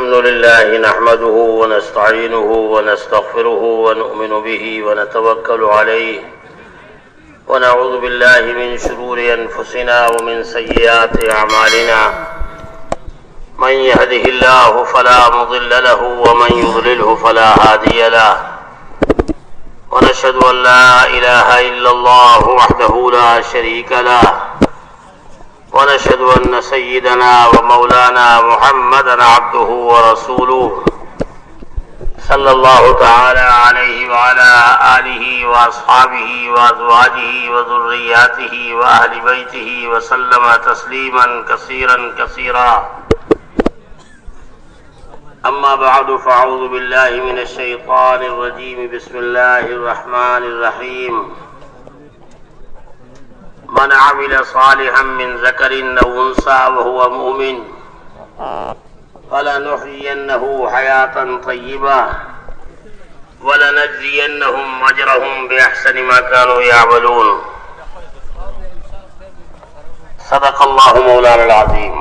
الحمد لله نحمده ونستعينه ونستغفره ونؤمن به ونتوكل عليه ونعوذ بالله من شرور أنفسنا ومن سيئات أعمالنا من يهده الله فلا مضل له ومن يضلله فلا هادي له ونشهد أن لا إله إلا الله وحده لا شريك له ونشهد أن سيدنا ومولانا محمدا عبده ورسوله صلى الله تعالى عليه وعلى آله وأصحابه وأزواجه وذرياته وأهل بيته وسلم تسليما كثيرا كثيرا. أما بعد فأعوذ بالله من الشيطان الرجيم. بسم الله الرحمن الرحيم. من عمل صالحا من ذكر أو أنثى وهو مؤمن فلنحيينه حياة طيبة ولنجزينهم أجرهم بأحسن ما كانوا يعملون. صدق الله مولانا العظيم.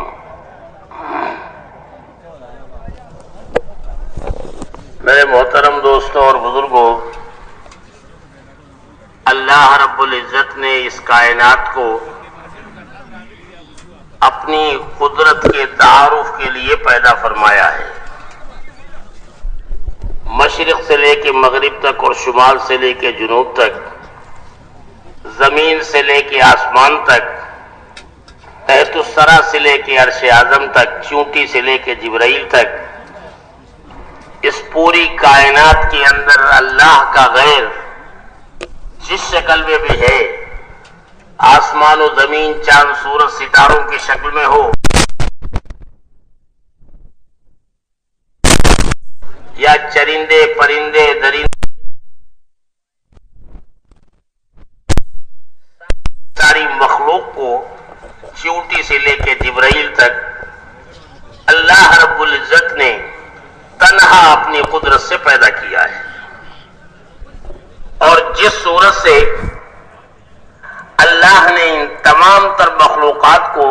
میرے محترم دوستوں اور بزرگوں، اللہ رب العزت نے اس کائنات کو اپنی قدرت کے تعارف کے لیے پیدا فرمایا ہے. مشرق سے لے کے مغرب تک اور شمال سے لے کے جنوب تک، زمین سے لے کے آسمان تک، تحت الثری سے لے کے عرش اعظم تک، چونٹی سے لے کے جبرائیل تک، اس پوری کائنات کے اندر اللہ کا غیر جس شکل میں بھی ہے، آسمان و زمین، چاند سورج ستاروں کی شکل میں ہو یا چرندے پرندے درندے، ساری مخلوق کو چونٹی سے لے کے جبرائیل تک اللہ رب العزت نے تنہا اپنی قدرت سے پیدا کیا ہے. اور جس صورت سے اللہ نے ان تمام تر مخلوقات کو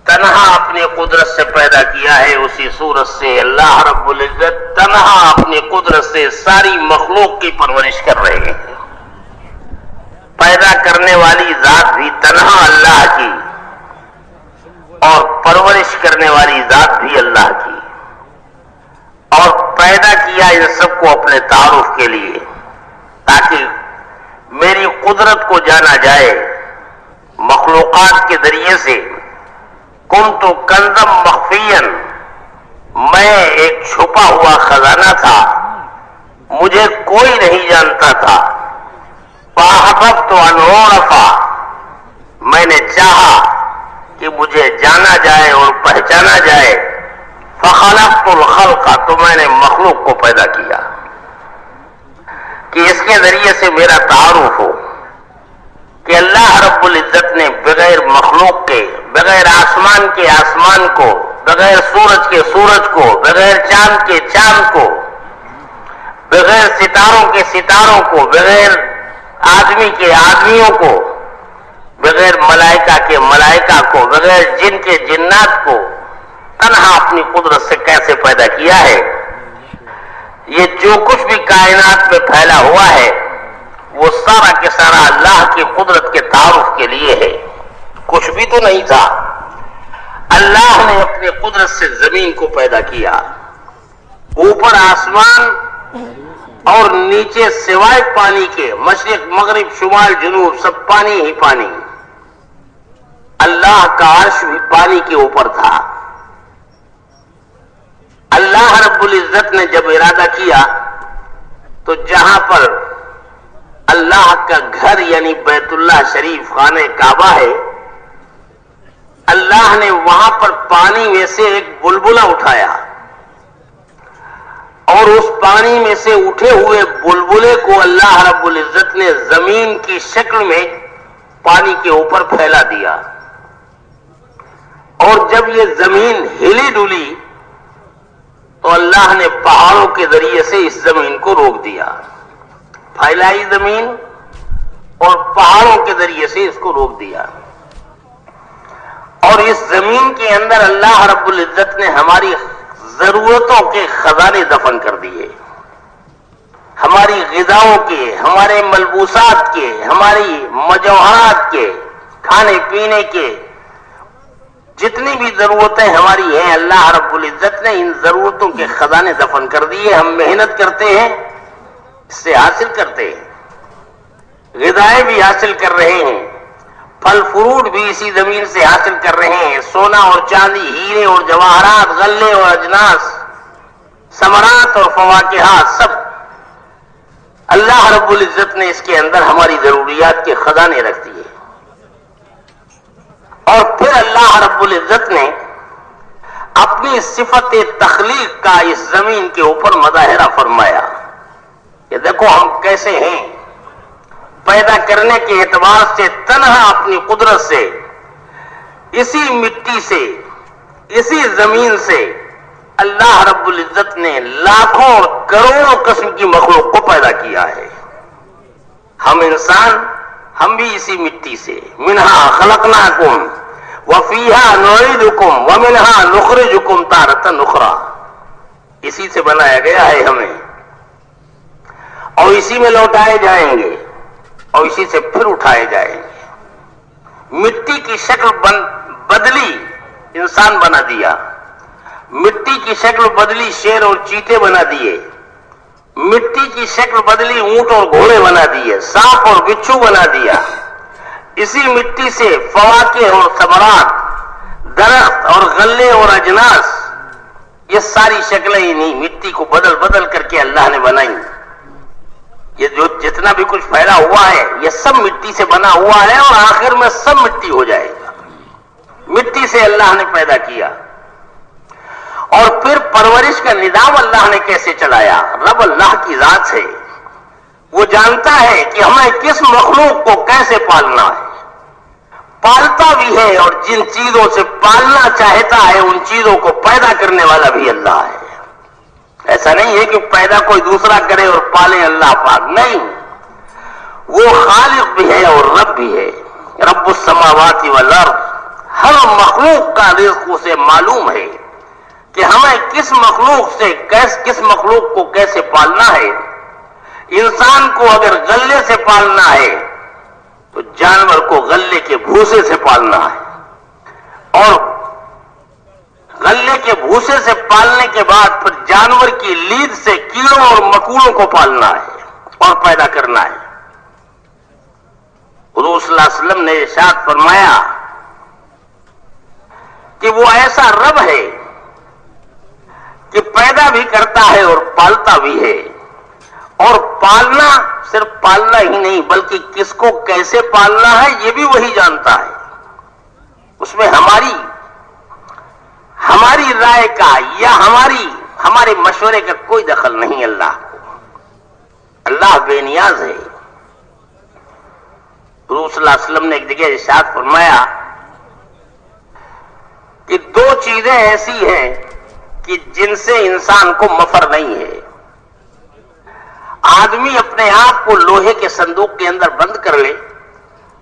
تنہا اپنی قدرت سے پیدا کیا ہے، اسی صورت سے اللہ رب العزت تنہا اپنی قدرت سے ساری مخلوق کی پرورش کر رہے ہیں. پیدا کرنے والی ذات بھی تنہا اللہ کی اور پرورش کرنے والی ذات بھی اللہ کی، اور پیدا کیا ان سب کو اپنے تعارف کے لیے تاکہ میری قدرت کو جانا جائے. مخلوقات کے ذریعے سے کنت کنزم مخفیا، میں ایک چھپا ہوا خزانہ تھا، مجھے کوئی نہیں جانتا تھا. فاحببت ان اعرف، میں نے چاہا کہ مجھے جانا جائے اور پہچانا جائے. فخلقت الخلق، تو میں نے مخلوق کو پیدا کیا کہ اس کے ذریعے سے میرا تعارف ہو کہ اللہ رب العزت نے بغیر مخلوق کے، بغیر آسمان کے آسمان کو، بغیر سورج کے سورج کو، بغیر چاند کے چاند کو، بغیر ستاروں کے ستاروں کو، بغیر آدمی کے آدمیوں کو، بغیر ملائکہ کے ملائکہ کو، بغیر جن کے جنات کو تنہا اپنی قدرت سے کیسے پیدا کیا ہے. یہ جو کچھ بھی کائنات میں پھیلا ہوا ہے وہ سارا کے سارا اللہ کی قدرت کے تعارف کے لیے ہے. کچھ بھی تو نہیں تھا. اللہ نے اپنی قدرت سے زمین کو پیدا کیا، اوپر آسمان اور نیچے سوائے پانی کے مشرق مغرب شمال جنوب سب پانی ہی پانی. اللہ کا عرش بھی پانی کے اوپر تھا. اللہ رب العزت نے جب ارادہ کیا تو جہاں پر اللہ کا گھر یعنی بیت اللہ شریف خانہ کعبہ ہے، اللہ نے وہاں پر پانی میں سے ایک بلبلہ اٹھایا اور اس پانی میں سے اٹھے ہوئے بلبلے کو اللہ رب العزت نے زمین کی شکل میں پانی کے اوپر پھیلا دیا. اور جب یہ زمین ہلی ڈولی تو اللہ نے پہاڑوں کے ذریعے سے اس زمین کو روک دیا. پھیلائی زمین اور پہاڑوں کے ذریعے سے اس کو روک دیا. اور اس زمین کے اندر اللہ رب العزت نے ہماری ضرورتوں کے خزانے دفن کر دیے، ہماری غذاؤں کے، ہمارے ملبوسات کے، ہماری مجوہرات کے، کھانے پینے کے، جتنی بھی ضرورتیں ہماری ہیں اللہ رب العزت نے ان ضرورتوں کے خزانے دفن کر دیے۔ ہم محنت کرتے ہیں، اس سے حاصل کرتے ہیں، غذائیں بھی حاصل کر رہے ہیں، پھل فروٹ بھی اسی زمین سے حاصل کر رہے ہیں، سونا اور چاندی، ہیرے اور جواہرات، غلے اور اجناس، ثمرات اور فواکہات، سب اللہ رب العزت نے اس کے اندر ہماری ضروریات کے خزانے رکھ دیے۔ اور پھر اللہ رب العزت نے اپنی صفت تخلیق کا اس زمین کے اوپر مظاہرہ فرمایا کہ دیکھو ہم کیسے ہیں، پیدا کرنے کے اعتبار سے تنہا اپنی قدرت سے، اسی مٹی سے، اسی زمین سے اللہ رب العزت نے لاکھوں اور کروڑوں قسم کی مخلوق کو پیدا کیا ہے۔ ہم انسان، ہم بھی اسی مٹی سے، منہا خلقناکم وفیہا نعیدکم ومنہا نخرجکم تارۃ اخری، اسی سے بنایا گیا ہے ہمیں، اور اسی میں لوٹائے جائیں گے، اور اسی سے پھر اٹھائے جائیں گے۔ مٹی کی شکل بدلی، انسان بنا دیا، مٹی کی شکل بدلی، شیر اور چیتے بنا دیے، مٹی کی شکل بدلی، اونٹ اور گھوڑے بنا دیے، سانپ اور بچھو بنا دیا، اسی مٹی سے فواکہ اور ثمرات، درخت اور غلے اور اجناس، یہ ساری شکلیں ہی نہیں، مٹی کو بدل بدل کر کے اللہ نے بنائی۔ یہ جو جتنا بھی کچھ پھیلا ہوا ہے یہ سب مٹی سے بنا ہوا ہے، اور آخر میں سب مٹی ہو جائے گا۔ مٹی سے اللہ نے پیدا کیا، اور پھر پرورش کا نظام اللہ نے کیسے چلایا؟ رب اللہ کی ذات ہے، وہ جانتا ہے کہ ہمیں کس مخلوق کو کیسے پالنا ہے، پالتا بھی ہے، اور جن چیزوں سے پالنا چاہتا ہے ان چیزوں کو پیدا کرنے والا بھی اللہ ہے۔ ایسا نہیں ہے کہ پیدا کوئی دوسرا کرے اور پالے اللہ پاک، نہیں، وہ خالق بھی ہے اور رب بھی ہے۔ رب السماوات والارض، ہر مخلوق کا رزق اسے معلوم ہے کہ ہمیں کس مخلوق سے کس مخلوق کو کیسے پالنا ہے۔ انسان کو اگر غلے سے پالنا ہے تو جانور کو غلے کے بھوسے سے پالنا ہے، اور غلے کے بھوسے سے پالنے کے بعد پھر جانور کی لید سے کیڑوں اور مکوڑوں کو پالنا ہے اور پیدا کرنا ہے۔ حضور صلی اللہ علیہ وسلم نے ارشاد فرمایا کہ وہ ایسا رب ہے کہ پیدا بھی کرتا ہے اور پالتا بھی ہے، اور پالنا صرف پالنا ہی نہیں بلکہ کس کو کیسے پالنا ہے یہ بھی وہی جانتا ہے۔ اس میں ہماری رائے کا یا ہمارے مشورے کا کوئی دخل نہیں اللہ کو۔ اللہ بے نیاز ہے۔ حضور صلی اللہ علیہ وسلم نے ایک جگہ ارشاد فرمایا کہ دو چیزیں ایسی ہیں کہ جن سے انسان کو مفر نہیں ہے۔ آدمی اپنے آپ کو لوہے کے صندوق کے اندر بند کر لے،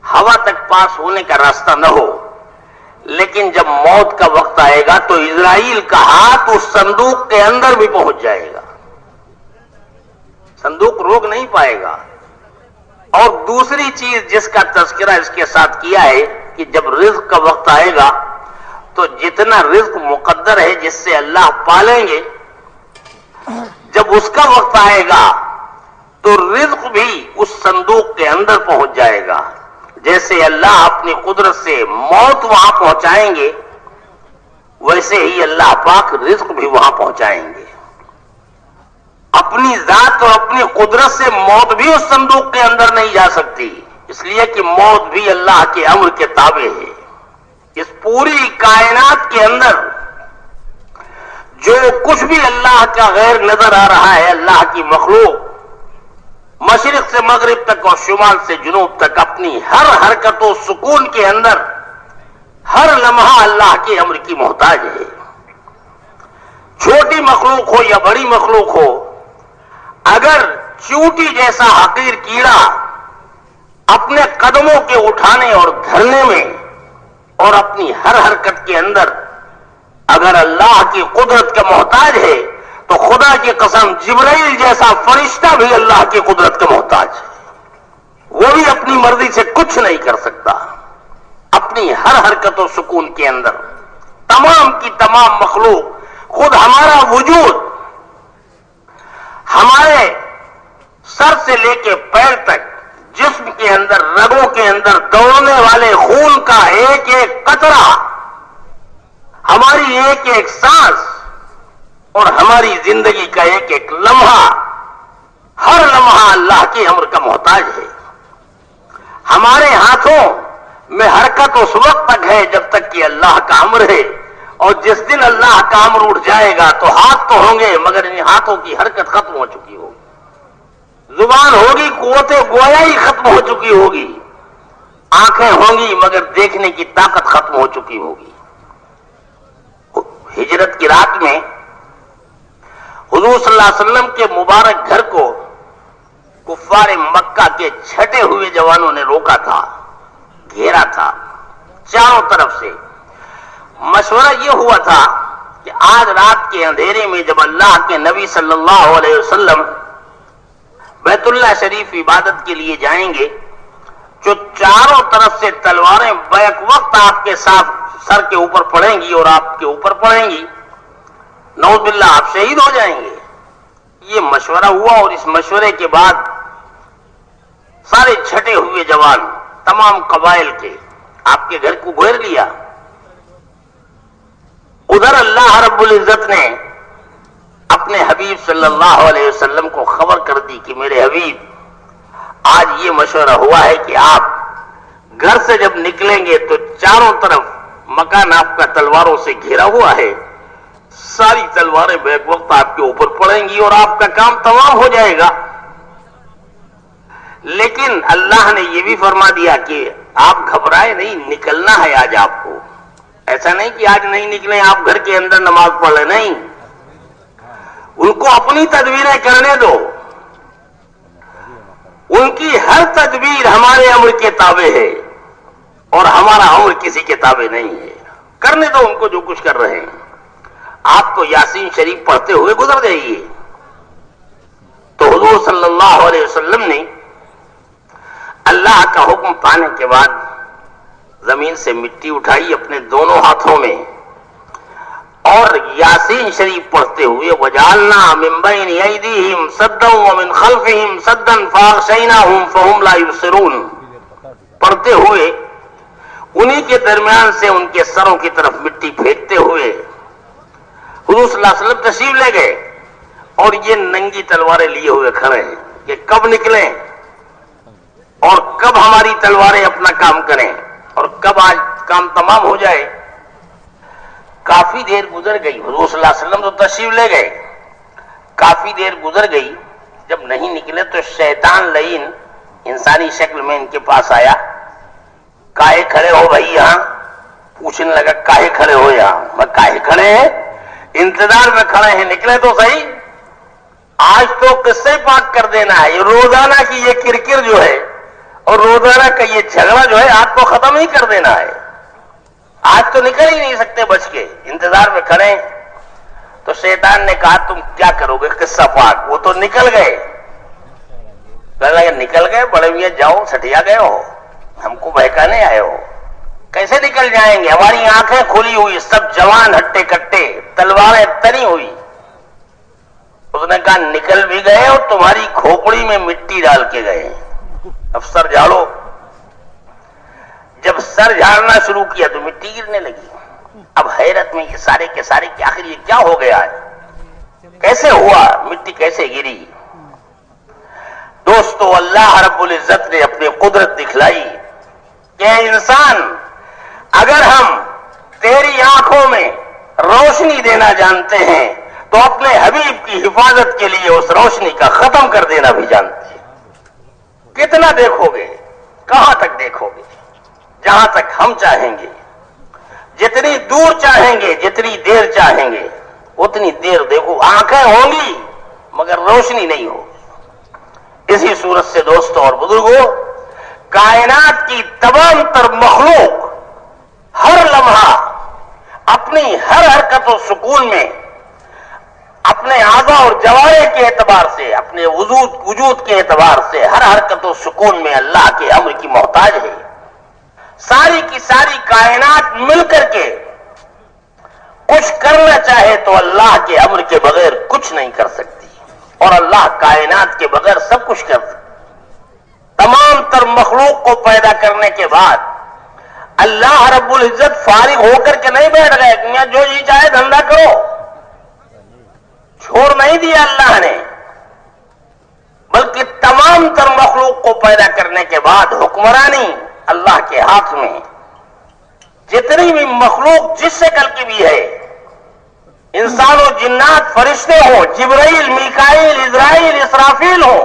ہوا تک پاس ہونے کا راستہ نہ ہو، لیکن جب موت کا وقت آئے گا تو اسرائیل کا ہاتھ اس صندوق کے اندر بھی پہنچ جائے گا، صندوق روک نہیں پائے گا۔ اور دوسری چیز جس کا تذکرہ اس کے ساتھ کیا ہے کہ جب رزق کا وقت آئے گا تو جتنا رزق مقدر ہے جس سے اللہ پالیں گے، جب اس کا وقت آئے گا تو رزق بھی اس صندوق کے اندر پہنچ جائے گا۔ جیسے اللہ اپنی قدرت سے موت وہاں پہنچائیں گے، ویسے ہی اللہ پاک رزق بھی وہاں پہنچائیں گے۔ اپنی ذات اور اپنی قدرت سے موت بھی اس صندوق کے اندر نہیں جا سکتی، اس لیے کہ موت بھی اللہ کے امر کے تابع ہے۔ اس پوری کائنات کے اندر جو کچھ بھی اللہ کا غیر نظر آ رہا ہے، اللہ کی مخلوق مشرق سے مغرب تک اور شمال سے جنوب تک اپنی ہر حرکت و سکون کے اندر ہر لمحہ اللہ کے امر کی محتاج ہے۔ چھوٹی مخلوق ہو یا بڑی مخلوق ہو، اگر چیونٹی جیسا حقیر کیڑا اپنے قدموں کے اٹھانے اور دھرنے میں اور اپنی ہر حرکت کے اندر اگر اللہ کی قدرت کا محتاج ہے تو خدا کی قسم جبرائیل جیسا فرشتہ بھی اللہ کی قدرت کا محتاج ہے. وہ بھی اپنی مرضی سے کچھ نہیں کر سکتا. اپنی ہر حرکت و سکون کے اندر تمام کی تمام مخلوق، خود ہمارا وجود، ہمارے سر سے لے کے پیر تک جسم کے اندر، رگوں کے اندر دوڑنے والے خون کا ایک ایک قطرہ، ہماری ایک ایک سانس اور ہماری زندگی کا ایک ایک لمحہ، ہر لمحہ اللہ کے امر کا محتاج ہے. ہمارے ہاتھوں میں حرکت اس وقت تک ہے جب تک کہ اللہ کا امر ہے، اور جس دن اللہ کا امر اٹھ جائے گا تو ہاتھ تو ہوں گے مگر ان ہاتھوں کی حرکت ختم ہو چکی ہوگی. زبان ہوگی، قوت گویا ہی ختم ہو چکی ہوگی. آنکھیں ہوں گی مگر دیکھنے کی طاقت ختم ہو چکی ہوگی. ہجرت کی رات میں حضور صلی اللہ علیہ وسلم کے مبارک گھر کو کفار مکہ کے چھٹے ہوئے جوانوں نے روکا تھا، گھیرا تھا چاروں طرف سے. مشورہ یہ ہوا تھا کہ آج رات کے اندھیرے میں جب اللہ کے نبی صلی اللہ علیہ وسلم بیت اللہ شریف عبادت کے لیے جائیں گے، جو چاروں طرف سے تلواریں بیک وقت آپ کے ساتھ سر کے اوپر پڑیں گی اور آپ کے اوپر پڑیں گی، نعوذ باللہ آپ شہید ہو جائیں گے. یہ مشورہ ہوا اور اس مشورے کے بعد سارے چھٹے ہوئے جوان تمام قبائل کے آپ کے گھر کو گھیر لیا. ادھر اللہ رب العزت نے اپنے حبیب صلی اللہ علیہ وسلم کو خبر کر دی کہ میرے حبیب، آج یہ مشورہ ہوا ہے کہ آپ گھر سے جب نکلیں گے تو چاروں طرف مکان آپ کا تلواروں سے گھیرا ہوا ہے، ساری تلواریں بیک وقت آپ کے اوپر پڑیں گی اور آپ کا کام تمام ہو جائے گا. لیکن اللہ نے یہ بھی فرما دیا کہ آپ گھبرائے نہیں، نکلنا ہے آج آپ کو. ایسا نہیں کہ آج نہیں نکلیں آپ گھر کے اندر نماز پڑھ لیں، نہیں، ان کو اپنی تدبیریں کرنے دو. ان کی ہر تدبیر ہمارے امر کے تابع ہے اور ہمارا امر کسی کے تابع نہیں ہے. کرنے دو ان کو جو کچھ کر رہے ہیں. آپ تو یاسین شریف پڑھتے ہوئے گزر جائیے. تو حضور صلی اللہ علیہ وسلم نے اللہ کا حکم پانے کے بعد زمین سے مٹی اٹھائی اپنے دونوں ہاتھوں میں اور یاسین شریف پڑھتے ہوئے وَجَعَلْنَا مِن بَيْنِ أَيْدِيهِمْ سَدًّا وَمِنْ خَلْفِهِمْ سَدًّا فَأَغْشَيْنَاهُمْ فَهُمْ لَا يُبْصِرُونَ پڑھتے ہوئے انہی کے درمیان سے ان کے سروں کی طرف مٹی پھینکتے ہوئے حضور صلی اللہ علیہ وسلم تشریف لے گئے اور یہ ننگی تلواریں لیے ہوئے کھڑے ہیں کہ کب نکلیں اور کب ہماری تلواریں اپنا کام کریں اور کب آج کام تمام ہو جائے. کافی دیر گزر گئی، حضور صلی اللہ علیہ وسلم تو تشریف لے گئے، کافی دیر گزر گئی. جب نہیں نکلے تو شیطان لعین انسانی شکل میں ان کے پاس آیا. کاہے کھڑے ہو بھائی یہاں؟ پوچھنے لگا کاہے کھڑے ہو یہاں؟ میں کاہے کھڑے ہیں؟ انتظار میں کھڑے ہیں، نکلے تو صحیح. آج تو قصے پاک کر دینا ہے. یہ روزانہ کی یہ کرکر جو ہے اور روزانہ کا یہ جھگڑا جو ہے آج تو ختم ہی کر دینا ہے. آج تو نکل ہی نہیں سکتے بچ کے، انتظار میں کھڑے. تو شیطان نے کہا تم کیا کرو گے قصہ پاک؟ وہ تو نکل گئے. کہنے لگے نکل گئے؟ بڑے میاں جاؤ، سٹیا گئے ہو، ہم کو بہکانے آئے ہو. کیسے نکل جائیں گے؟ ہماری آنکھیں کھلی ہوئی، سب جوان ہٹے کٹے، تلواریں تنی ہوئی. اس نے کہا نکل بھی گئے اور تمہاری کھوپڑی میں مٹی ڈال کے گئے، اب سر جھاڑو. جب سر جھاڑنا شروع کیا تو مٹی گرنے لگی. اب حیرت میں یہ سارے کے سارے کہ آخر یہ کیا ہو گیا ہے، کیسے ہوا، مٹی کیسے گری. دوستو، اللہ رب العزت نے اپنی قدرت دکھلائی کہ انسان، اگر ہم تیری آنکھوں میں روشنی دینا جانتے ہیں تو اپنے حبیب کی حفاظت کے لیے اس روشنی کا ختم کر دینا بھی جانتے ہیں. کتنا دیکھو گے، کہاں تک دیکھو گے؟ جہاں تک ہم چاہیں گے، جتنی دور چاہیں گے، جتنی دیر چاہیں گے اتنی دیر دیکھو. آنکھیں ہوں گی مگر روشنی نہیں ہوگی. اسی صورت سے دوستوں اور بزرگوں، کائنات کی تمام تر مخلوق ہر لمحہ اپنی ہر حرکت و سکون میں اپنے اعضاء اور جوارح کے اعتبار سے، اپنے وجود کے اعتبار سے ہر حرکت و سکون میں اللہ کے امر کی محتاج ہے۔ ساری کی ساری کائنات مل کر کے کچھ کرنا چاہے تو اللہ کے امر کے بغیر کچھ نہیں کر سکتی، اور اللہ کائنات کے بغیر سب کچھ کر سکتی۔ تمام تر مخلوق کو پیدا کرنے کے بعد اللہ رب العزت فارغ ہو کر کے نہیں بیٹھ گئے کہ میں جو جی چاہے دھندا کرو، چھوڑ نہیں دیا اللہ نے، بلکہ تمام تر مخلوق کو پیدا کرنے کے بعد حکمرانی اللہ کے ہاتھ میں۔ جتنی بھی مخلوق جس شکل کی بھی ہے، انسان و جنات، فرشتے ہوں، جبرائیل، میکائیل، اسرائیل، اسرافیل ہوں،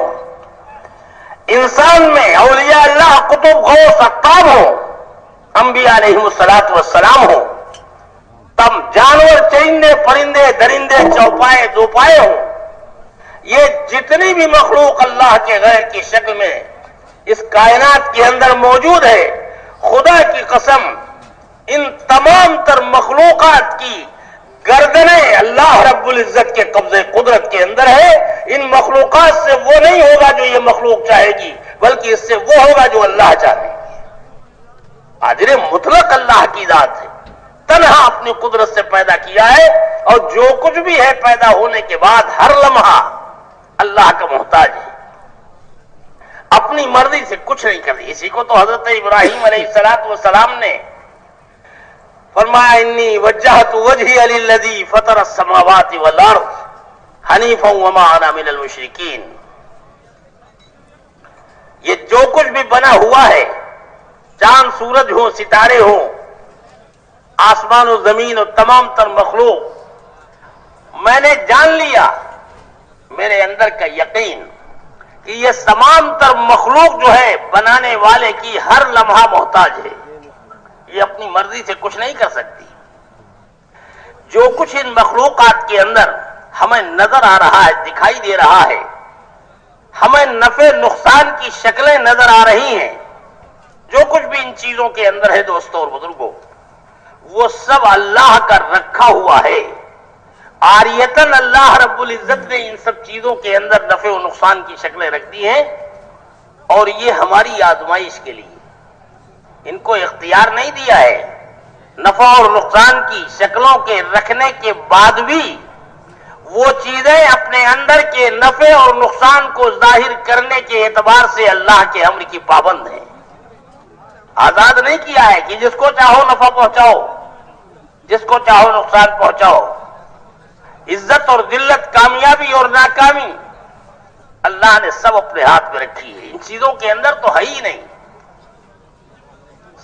انسان میں اولیاء اللہ، قطب، غوث، اقطاب ہوں، انبیاء علیہم الصلاۃ والسلام ہوں، تم جانور، چرندے، پرندے، درندے، چوپائے، دوپائے ہوں، یہ جتنی بھی مخلوق اللہ کے غیر کی شکل میں اس کائنات کے اندر موجود ہے، خدا کی قسم ان تمام تر مخلوقات کی گردنیں اللہ رب العزت کے قبضے قدرت کے اندر ہے۔ ان مخلوقات سے وہ نہیں ہوگا جو یہ مخلوق چاہے گی، بلکہ اس سے وہ ہوگا جو اللہ چاہے گی۔ قادر مطلق اللہ کی ذات ہے، تنہا اپنی قدرت سے پیدا کیا ہے، اور جو کچھ بھی ہے پیدا ہونے کے بعد ہر لمحہ اللہ کا محتاج ہے، اپنی مرضی سے کچھ نہیں کرتی۔ اسی کو تو حضرت ابراہیم علیہ السلام نے فرمایا انی وجہت وجہی للذی فطر السماوات والارض حنیفا وما انا من المشرکین۔ یہ جو کچھ بھی بنا ہوا ہے، چاند، سورج ہو، ستارے ہوں، آسمان و زمین اور تمام تر مخلوق، میں نے جان لیا، میرے اندر کا یقین کہ یہ تمام تر مخلوق جو ہے بنانے والے کی ہر لمحہ محتاج ہے، یہ اپنی مرضی سے کچھ نہیں کر سکتی۔ جو کچھ ان مخلوقات کے اندر ہمیں نظر آ رہا ہے، دکھائی دے رہا ہے، ہمیں نفع نقصان کی شکلیں نظر آ رہی ہیں، جو کچھ بھی ان چیزوں کے اندر ہے دوستوں اور بزرگوں، وہ سب اللہ کا رکھا ہوا ہے۔ عاریتاً اللہ رب العزت نے ان سب چیزوں کے اندر نفع و نقصان کی شکلیں رکھ دی ہیں، اور یہ ہماری آزمائش کے لیے، ان کو اختیار نہیں دیا ہے۔ نفع اور نقصان کی شکلوں کے رکھنے کے بعد بھی وہ چیزیں اپنے اندر کے نفع اور نقصان کو ظاہر کرنے کے اعتبار سے اللہ کے امر کی پابند ہیں۔ آزاد نہیں کیا ہے کہ جس کو چاہو نفع پہنچاؤ، جس کو چاہو نقصان پہنچاؤ۔ عزت اور ذلت، کامیابی اور ناکامی اللہ نے سب اپنے ہاتھ میں رکھی ہے، ان چیزوں کے اندر تو ہے ہی نہیں۔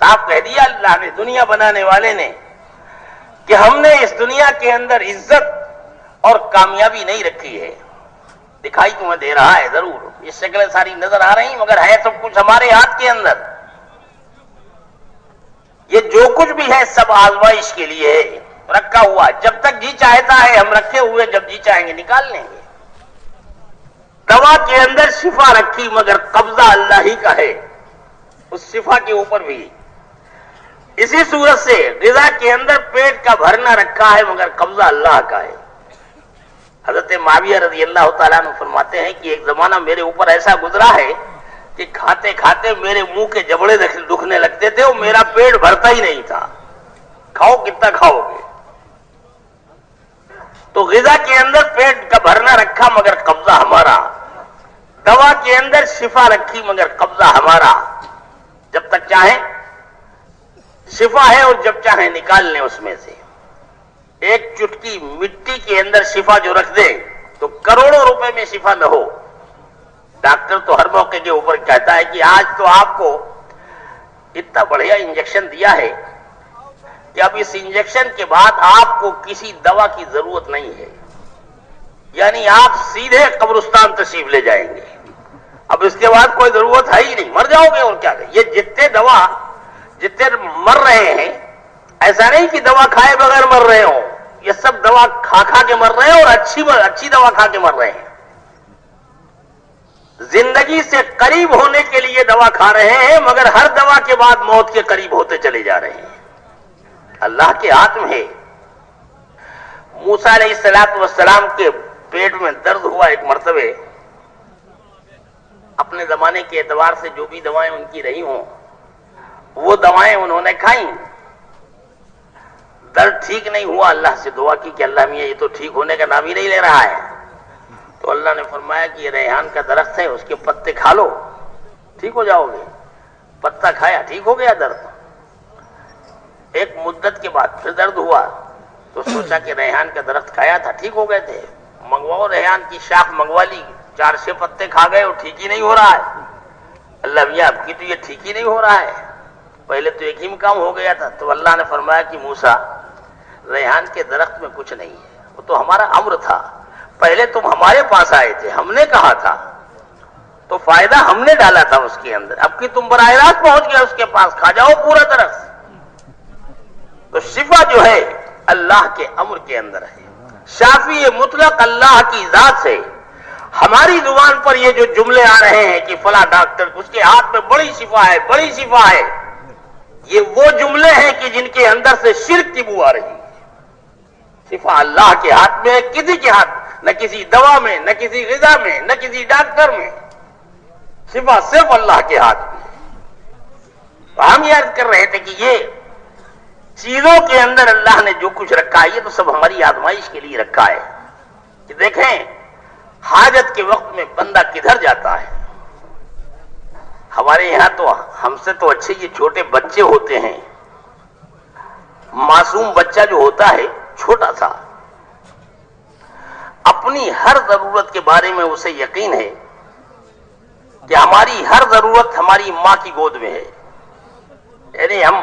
صاف کہہ دیا اللہ نے، دنیا بنانے والے نے، کہ ہم نے اس دنیا کے اندر عزت اور کامیابی نہیں رکھی ہے۔ دکھائی تمہیں دے رہا ہے ضرور، یہ شکلیں ساری نظر آ رہی، مگر ہے سب کچھ ہمارے ہاتھ کے اندر۔ یہ جو کچھ بھی ہے سب آزمائش کے لیے ہے، رکھا ہوا۔ جب تک جی چاہتا ہے ہم رکھے ہوئے، جب جی چاہیں گے نکال لیں گے۔ دوا کے اندر شفا رکھی، مگر قبضہ اللہ ہی کا ہے اس شفا کے اوپر بھی۔ اسی صورت سے غذا کے اندر پیٹ کا بھرنا رکھا ہے، مگر قبضہ اللہ کا ہے۔ حضرت معاویہ رضی اللہ تعالیٰ عنہ فرماتے ہیں کہ ایک زمانہ میرے اوپر ایسا گزرا ہے کہ کھاتے کھاتے میرے منہ کے جبڑے دکھنے لگتے تھے، اور میرا پیٹ بھرتا ہی نہیں تھا۔ کھاؤ کتنا کھاؤ گے؟ تو غذا کے اندر پیٹ کا بھرنا رکھا، مگر قبضہ ہمارا۔ دوا کے اندر شفا رکھی، مگر قبضہ ہمارا۔ جب تک چاہیں شفا ہے، اور جب چاہیں نکال لیں اس میں سے۔ ایک چٹکی مٹی کے اندر شفا جو رکھ دے تو کروڑوں روپے میں شفا نہ ہو۔ ڈاکٹر تو ہر موقع کے اوپر کہتا ہے کہ آج تو آپ کو اتنا بڑھیا انجیکشن دیا ہے کہ اب اس انجیکشن کے بعد آپ کو کسی دوا کی ضرورت نہیں ہے، یعنی آپ سیدھے قبرستان تشریف لے جائیں گے، اب اس کے بعد کوئی ضرورت ہے ہی نہیں، مر جاؤ گے اور کیا۔ یہ جتنے مر رہے ہیں، ایسا نہیں کہ دوا کھائے بغیر مر رہے ہوں، یہ سب دوا کھا کے مر رہے ہیں، اور اچھی دوا کھا کے مر رہے ہیں۔ زندگی سے قریب ہونے کے لیے دوا کھا رہے ہیں، مگر ہر دوا کے بعد موت کے قریب ہوتے چلے جا رہے ہیں۔ اللہ کے ہاتھ میں ہے موسیٰ علیہ السلام کے پیٹ میں درد ہوا ایک مرتبہ، اپنے زمانے کے اعتبار سے جو بھی دوائیں ان کی رہی ہوں وہ دوائیں انہوں نے کھائیں، درد ٹھیک نہیں ہوا، اللہ سے دعا کی کہ اللہ میاں یہ تو ٹھیک ہونے کا نام ہی نہیں لے رہا ہے، تو اللہ نے فرمایا کہ یہ ریحان کا درخت ہے، اس کے پتے کھا لو ٹھیک ہو جاؤ گے۔ پتا کھایا، ٹھیک ہو گیا درد۔ ایک مدت کے بعد پھر درد ہوا تو سوچا کہ ریحان کا درخت کھایا تھا، ٹھیک ہو گئے تھے، منگواؤ ریحان کی شاخ منگوا لی، 4-6 پتے کھا گئے اور ٹھیک ہی نہیں ہو رہا ہے۔ اللہ میاں اب کی تو یہ ٹھیک ہی نہیں ہو رہا ہے، پہلے تو ایک ہی کام ہو گیا تھا۔ تو اللہ نے فرمایا کہ موسیٰ ریحان کے درخت میں کچھ نہیں ہے، وہ تو ہمارا امر تھا، پہلے تم ہمارے پاس آئے تھے، ہم نے کہا تھا تو فائدہ ہم نے ڈالا تھا اس کے اندر، اب کہ تم براہ راست پہنچ گئے اس کے پاس، کھا جاؤ پورا درخت۔ تو شفا جو ہے اللہ کے امر کے اندر ہے، شافی مطلق اللہ کی ذات سے۔ ہماری زبان پر یہ جو جملے آ رہے ہیں کہ فلاں ڈاکٹر اس کے ہاتھ میں بڑی شفا ہے، بڑی شفا ہے، یہ وہ جملے ہیں کہ جن کے اندر سے شرک کی بو آ رہی ہے۔ شفا اللہ کے ہاتھ میں ہے، کسی کے ہاتھ، نہ کسی دوا میں، نہ کسی غذا میں، نہ کسی ڈاکٹر میں، شفا صرف اللہ کے ہاتھ میں ہے۔ ہم یاد کر رہے تھے کہ یہ چیزوں کے اندر اللہ نے جو کچھ رکھا ہے یہ تو سب ہماری آزمائش کے لیے رکھا ہے، کہ دیکھیں حاجت کے وقت میں بندہ کدھر جاتا ہے۔ ہمارے یہاں تو ہم سے تو اچھے یہ چھوٹے بچے ہوتے ہیں، معصوم بچہ جو ہوتا ہے چھوٹا سا، اپنی ہر ضرورت کے بارے میں اسے یقین ہے کہ ہماری ہر ضرورت ہماری ماں کی گود میں ہے، یعنی ہم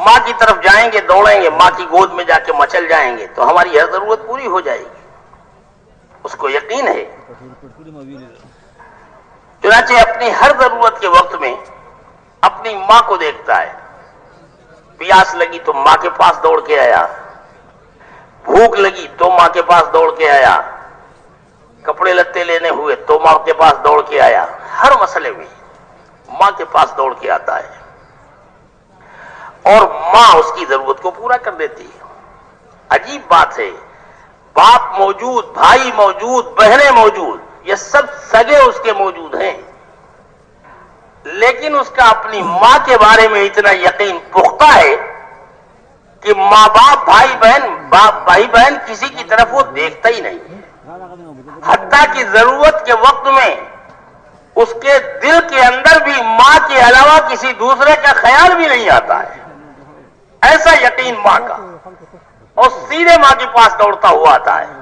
ماں کی طرف جائیں گے، دوڑیں گے، ماں کی گود میں جا کے مچل جائیں گے تو ہماری ہر ضرورت پوری ہو جائے گی، اس کو یقین ہے۔ چنانچہ اپنی ہر ضرورت کے وقت میں اپنی ماں کو دیکھتا ہے، پیاس لگی تو ماں کے پاس دوڑ کے آیا، بھوک لگی تو ماں کے پاس دوڑ کے آیا، کپڑے لتے لینے ہوئے تو ماں کے پاس دوڑ کے آیا، ہر مسئلے میں ماں کے پاس دوڑ کے آتا ہے اور ماں اس کی ضرورت کو پورا کر دیتی ہے۔ عجیب بات ہے، باپ موجود، بھائی موجود، بہنیں موجود، یہ سب سگے اس کے موجود ہیں، لیکن اس کا اپنی ماں کے بارے میں اتنا یقین پختہ ہے کہ ماں باپ بھائی بہن کسی کی طرف وہ دیکھتا ہی نہیں، حتیٰ کہ ضرورت کے وقت میں اس کے دل کے اندر بھی ماں کے علاوہ کسی دوسرے کا خیال بھی نہیں آتا ہے، ایسا یقین ماں کا، اور سیدھے ماں کے پاس دوڑتا ہوا آتا ہے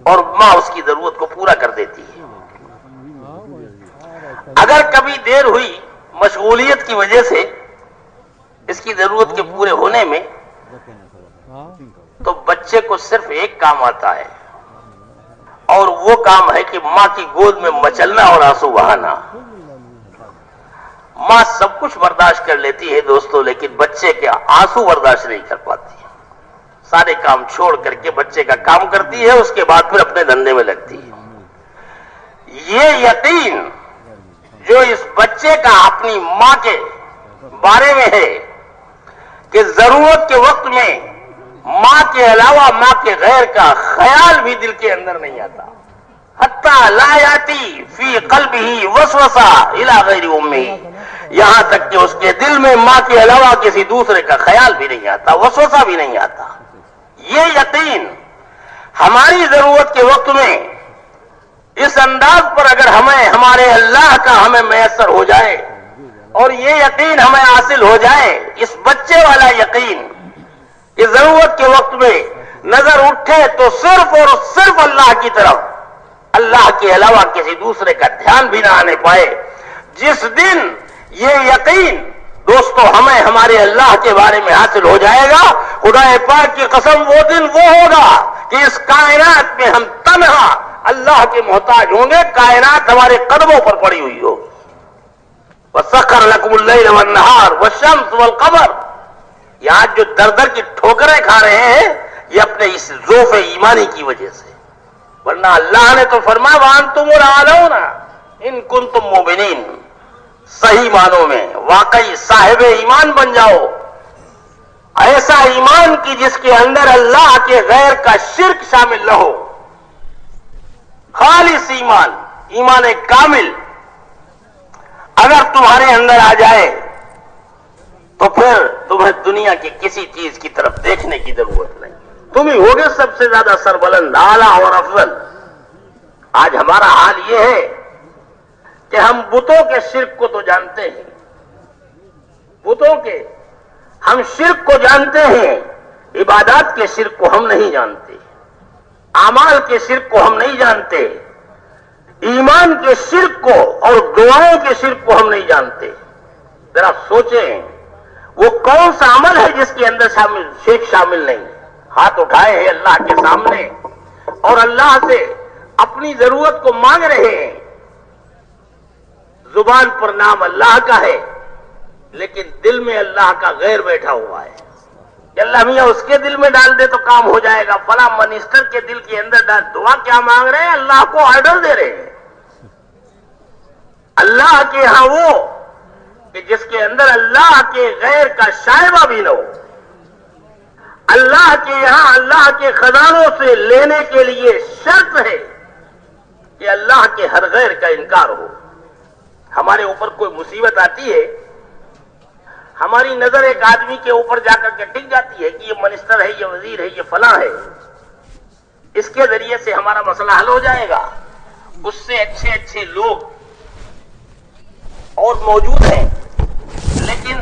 اور ماں اس کی ضرورت کو پورا کر دیتی ہے۔ اگر کبھی دیر ہوئی مشغولیت کی وجہ سے اس کی ضرورت کے پورے ہونے میں تو بچے کو صرف ایک کام آتا ہے اور وہ کام ہے کہ ماں کی گود میں مچلنا اور آنسو بہانا۔ ماں سب کچھ برداشت کر لیتی ہے دوستو، لیکن بچے کے آنسو برداشت نہیں کر پاتی، سارے کام چھوڑ کر کے بچے کا کام کرتی ہے، اس کے بعد پھر اپنے دھندے میں لگتی ہے۔ یہ یقین جو اس بچے کا اپنی ماں کے بارے میں ہے کہ ضرورت کے وقت میں ماں کے علاوہ ماں کے غیر کا خیال بھی دل کے اندر نہیں آتا، حتیٰ لا یاتی فی قلبہ وسوسہ الی غیر امہ، یہاں تک کہ اس کے دل میں ماں کے علاوہ کسی دوسرے کا خیال بھی نہیں آتا، وسوسہ بھی نہیں آتا۔ یہ یقین ہماری ضرورت کے وقت میں اس انداز پر اگر ہمارے اللہ کا ہمیں میسر ہو جائے اور یہ یقین ہمیں حاصل ہو جائے، اس بچے والا یقین کہ ضرورت کے وقت میں نظر اٹھے تو صرف اور صرف اللہ کی طرف، اللہ کے علاوہ کسی دوسرے کا دھیان بھی نہ آنے پائے، جس دن یہ یقین دوستو ہمیں ہمارے اللہ کے بارے میں حاصل ہو جائے گا، خدا پاک کی قسم وہ دن وہ ہوگا کہ اس کائنات میں ہم تنہا اللہ کے محتاج ہوں گے، کائنات ہمارے قدموں پر پڑی ہوئی ہو۔ وَسَخَّرَ لَكُمُ اللَّيْلَ وَالنَّهَارَ وَالشَّمْسَ وَالْقَمَرَ، یہاں جو در در کی ٹھوکریں کھا رہے ہیں یہ اپنے اس ذوف ایمانی کی وجہ سے، ورنہ اللہ نے تو فرمایا وَأَنْتُمُ الْأَعْلَوْنَ إِن كُنتُم مُّؤْمِنِينَ، صحیح معنوں میں واقعی صاحب ایمان بن جاؤ ایسا ایمان کی جس کے اندر اللہ کے غیر کا شرک شامل نہ ہو، خالص ایمان، ایمان کامل اگر تمہارے اندر آ جائے تو پھر تمہیں دنیا کی کسی چیز کی طرف دیکھنے کی ضرورت نہیں، تم ہی ہوگے سب سے زیادہ سربلند، اعلیٰ اور افضل۔ آج ہمارا حال یہ ہے کہ ہم بتوں کے شرک کو تو جانتے ہیں، بتوں کے ہم شرک کو جانتے ہیں، عبادات کے شرک کو ہم نہیں جانتے، اعمال کے شرک کو ہم نہیں جانتے، ایمان کے شرک کو اور دعاؤں کے شرک کو ہم نہیں جانتے۔ ذرا سوچیں وہ کون سا عمل ہے جس کے اندر شرک شامل نہیں؟ ہاتھ اٹھائے ہیں اللہ کے سامنے اور اللہ سے اپنی ضرورت کو مانگ رہے ہیں، زبان پر نام اللہ کا ہے لیکن دل میں اللہ کا غیر بیٹھا ہوا ہے کہ اللہ میاں اس کے دل میں ڈال دے تو کام ہو جائے گا، فلاں منسٹر کے دل کے اندر ڈال۔ دعا کیا مانگ رہے ہیں؟ اللہ کو آرڈر دے رہے ہیں۔ اللہ کے ہاں وہ کہ جس کے اندر اللہ کے غیر کا شائبہ بھی نہ ہو، اللہ کے یہاں اللہ کے خزانوں سے لینے کے لیے شرط ہے کہ اللہ کے ہر غیر کا انکار ہو۔ ہمارے اوپر کوئی مصیبت آتی ہے، ہماری نظر ایک آدمی کے اوپر جا کر کے ٹک جاتی ہے کہ یہ منسٹر ہے، یہ وزیر ہے، یہ فلاں ہے، اس کے ذریعے سے ہمارا مسئلہ حل ہو جائے گا، اس سے اچھے اچھے لوگ اور موجود ہیں لیکن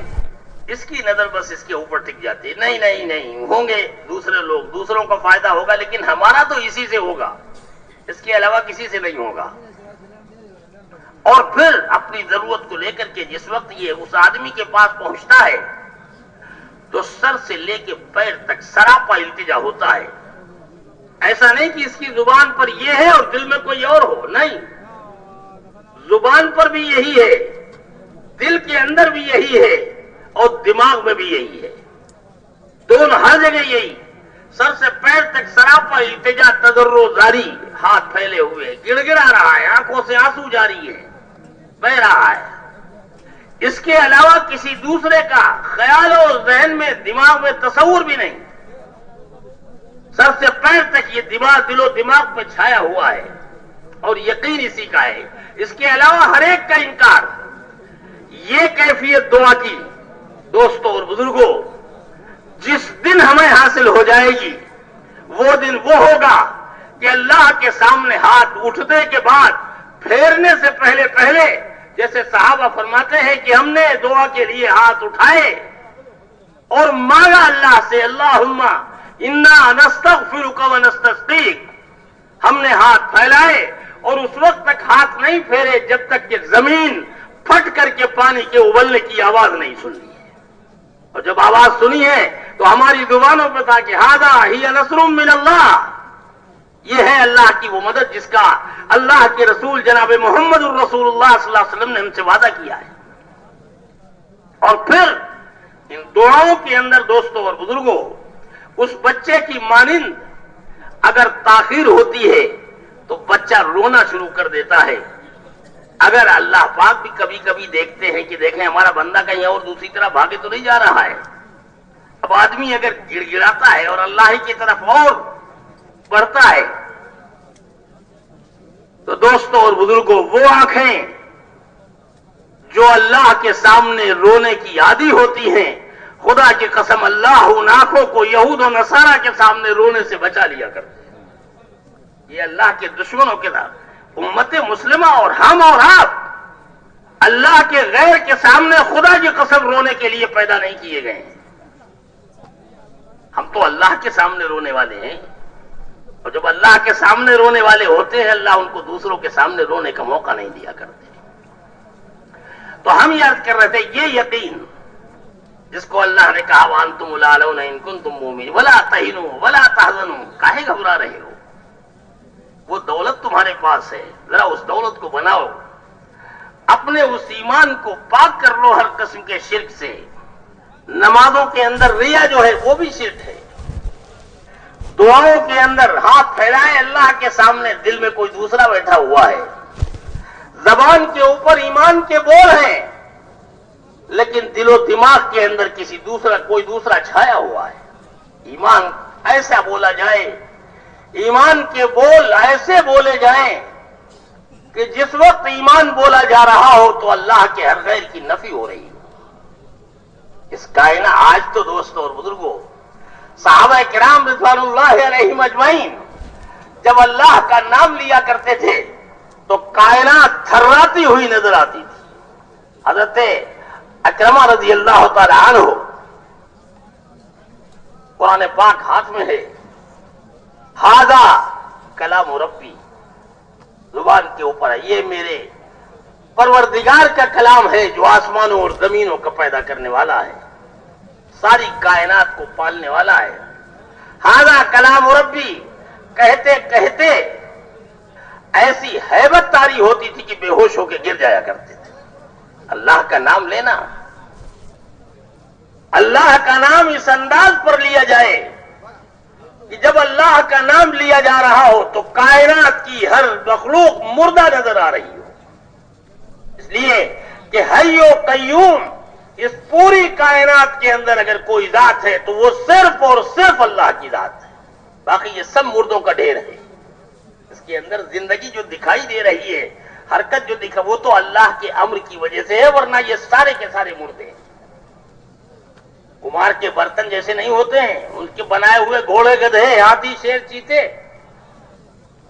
اس کی نظر بس اس کے اوپر ٹک جاتی ہے، نہیں نہیں نہیں، ہوں گے دوسرے لوگ، دوسروں کا فائدہ ہوگا لیکن ہمارا تو اسی سے ہوگا، اس کے علاوہ کسی سے نہیں ہوگا۔ اور پھر اپنی ضرورت کو لے کر کے جس وقت یہ اس آدمی کے پاس پہنچتا ہے تو سر سے لے کے پیر تک سراپا التجا ہوتا ہے۔ ایسا نہیں کہ اس کی زبان پر یہ ہے اور دل میں کوئی اور ہو، نہیں، زبان پر بھی یہی ہے، دل کے اندر بھی یہی ہے اور دماغ میں بھی یہی ہے، دونوں ہر جگہ یہی، سر سے پیر تک سراپا التجا، تضرع زاری، ہاتھ پھیلے ہوئے، گڑ گڑا رہا ہے، آنکھوں سے آنسو جاری ہے، بہ رہا ہے، اس کے علاوہ کسی دوسرے کا خیال اور ذہن میں، دماغ میں تصور بھی نہیں، سر سے پیر تک یہ دل و دماغ پہ چھایا ہوا ہے اور یقین اسی کا ہے، اس کے علاوہ ہر ایک کا انکار۔ یہ کیفیت دعا کی دوستوں اور بزرگوں جس دن ہمیں حاصل ہو جائے گی وہ دن وہ ہوگا کہ اللہ کے سامنے ہاتھ اٹھنے کے بعد پھیرنے سے پہلے پہلے جیسے صحابہ فرماتے ہیں کہ ہم نے دعا کے لیے ہاتھ اٹھائے اور مانگا اللہ سے، اللہم انا نستغفرک ونستسقیک، ہم نے ہاتھ پھیلائے اور اس وقت تک ہاتھ نہیں پھیرے جب تک کہ زمین پھٹ کر کے پانی کے ابلنے کی آواز نہیں سنی ہے، اور جب آواز سنی ہے تو ہماری زبانوں پہ تھا کہ ھذا ہی نصر من اللہ، یہ ہے اللہ کی وہ مدد جس کا اللہ کے رسول جناب محمد الرسول اللہ صلی اللہ علیہ وسلم نے ہم سے وعدہ کیا ہے۔ اور پھر ان دعاؤں کے اندر دوستوں اور بزرگوں اس بچے کی مانند اگر تاخیر ہوتی ہے تو بچہ رونا شروع کر دیتا ہے۔ اگر اللہ پاک بھی کبھی کبھی دیکھتے ہیں کہ دیکھیں ہمارا بندہ کہیں اور دوسری طرح بھاگے تو نہیں جا رہا ہے، اب آدمی اگر گڑ گڑاتا ہے اور اللہ ہی کی طرف اور بڑھتا ہے تو دوستوں اور بزرگوں وہ آنکھیں جو اللہ کے سامنے رونے کی عادی ہوتی ہیں، خدا کی قسم اللہ ان آنکھوں کو یہود و نصارہ کے سامنے رونے سے بچا لیا کرتے ہیں۔ یہ اللہ کے دشمنوں کے ساتھ امت مسلمہ اور ہم اور آپ اللہ کے غیر کے سامنے خدا کی قسم رونے کے لیے پیدا نہیں کیے گئے ہیں، ہم تو اللہ کے سامنے رونے والے ہیں، اور جب اللہ کے سامنے رونے والے ہوتے ہیں اللہ ان کو دوسروں کے سامنے رونے کا موقع نہیں دیا کرتے۔ تو ہم یاد کر رہے تھے یہ یقین جس کو اللہ نے کہا وَأَنْتُمُ الْأَعْلَوْنَ إِن كُنتُم مُؤْمِنِينَ وَلَا تَهِنُوا وَلَا تَحْزَنُوا، کاہے گھبرا رہے ہو؟ وہ دولت تمہارے پاس ہے، ذرا اس دولت کو بناؤ، اپنے اس ایمان کو پاک کر لو ہر قسم کے شرک سے۔ نمازوں کے اندر ریا جو ہے وہ بھی شرک ہے، دعاؤں کے اندر ہاتھ پھیلائے اللہ کے سامنے دل میں کوئی دوسرا بیٹھا ہوا ہے، زبان کے اوپر ایمان کے بول ہیں لیکن دل و دماغ کے اندر کوئی دوسرا چھایا ہوا ہے. ایمان ایسا بولا جائے، ایمان کے بول ایسے بولے جائیں کہ جس وقت ایمان بولا جا رہا ہو تو اللہ کے ہر غیر کی نفی ہو رہی ہو. اس کائنات آج تو دوستوں اور بزرگوں، صحابہ کرام رضوان اللہ علیہم اجمعین جب اللہ کا نام لیا کرتے تھے تو کائنات تھراتی ہوئی نظر آتی تھی. حضرت اکرمہ رضی اللہ تعالی عنہ، قرآن پاک ہاتھ میں ہے، ھذا کلام ربی، زبان کے اوپر ہے، یہ میرے پروردگار کا کلام ہے جو آسمانوں اور زمینوں کا پیدا کرنے والا ہے، ساری کائنات کو پالنے والا ہے. ھذا کلام ربی کہتے کہتے ایسی ہیبت طاری ہوتی تھی کہ بے ہوش ہو کے گر جایا کرتے تھے. اللہ کا نام لینا، اللہ کا نام اس انداز پر لیا جائے کہ جب اللہ کا نام لیا جا رہا ہو تو کائنات کی ہر مخلوق مردہ نظر آ رہی ہو. اس لیے کہ حی و قیوم اس پوری کائنات کے اندر اگر کوئی ذات ہے تو وہ صرف اور صرف اللہ کی ذات ہے، باقی یہ سب مردوں کا ڈھیر ہے. اس کے اندر زندگی جو دکھائی دے رہی ہے، حرکت جو دکھا، وہ تو اللہ کے امر کی وجہ سے ہے، ورنہ یہ سارے کے سارے مردے ہیں. کمار کے برتن جیسے نہیں ہوتے ہیں، ان کے بنائے ہوئے گھوڑے گدھے ہاتھی شیر چیتے،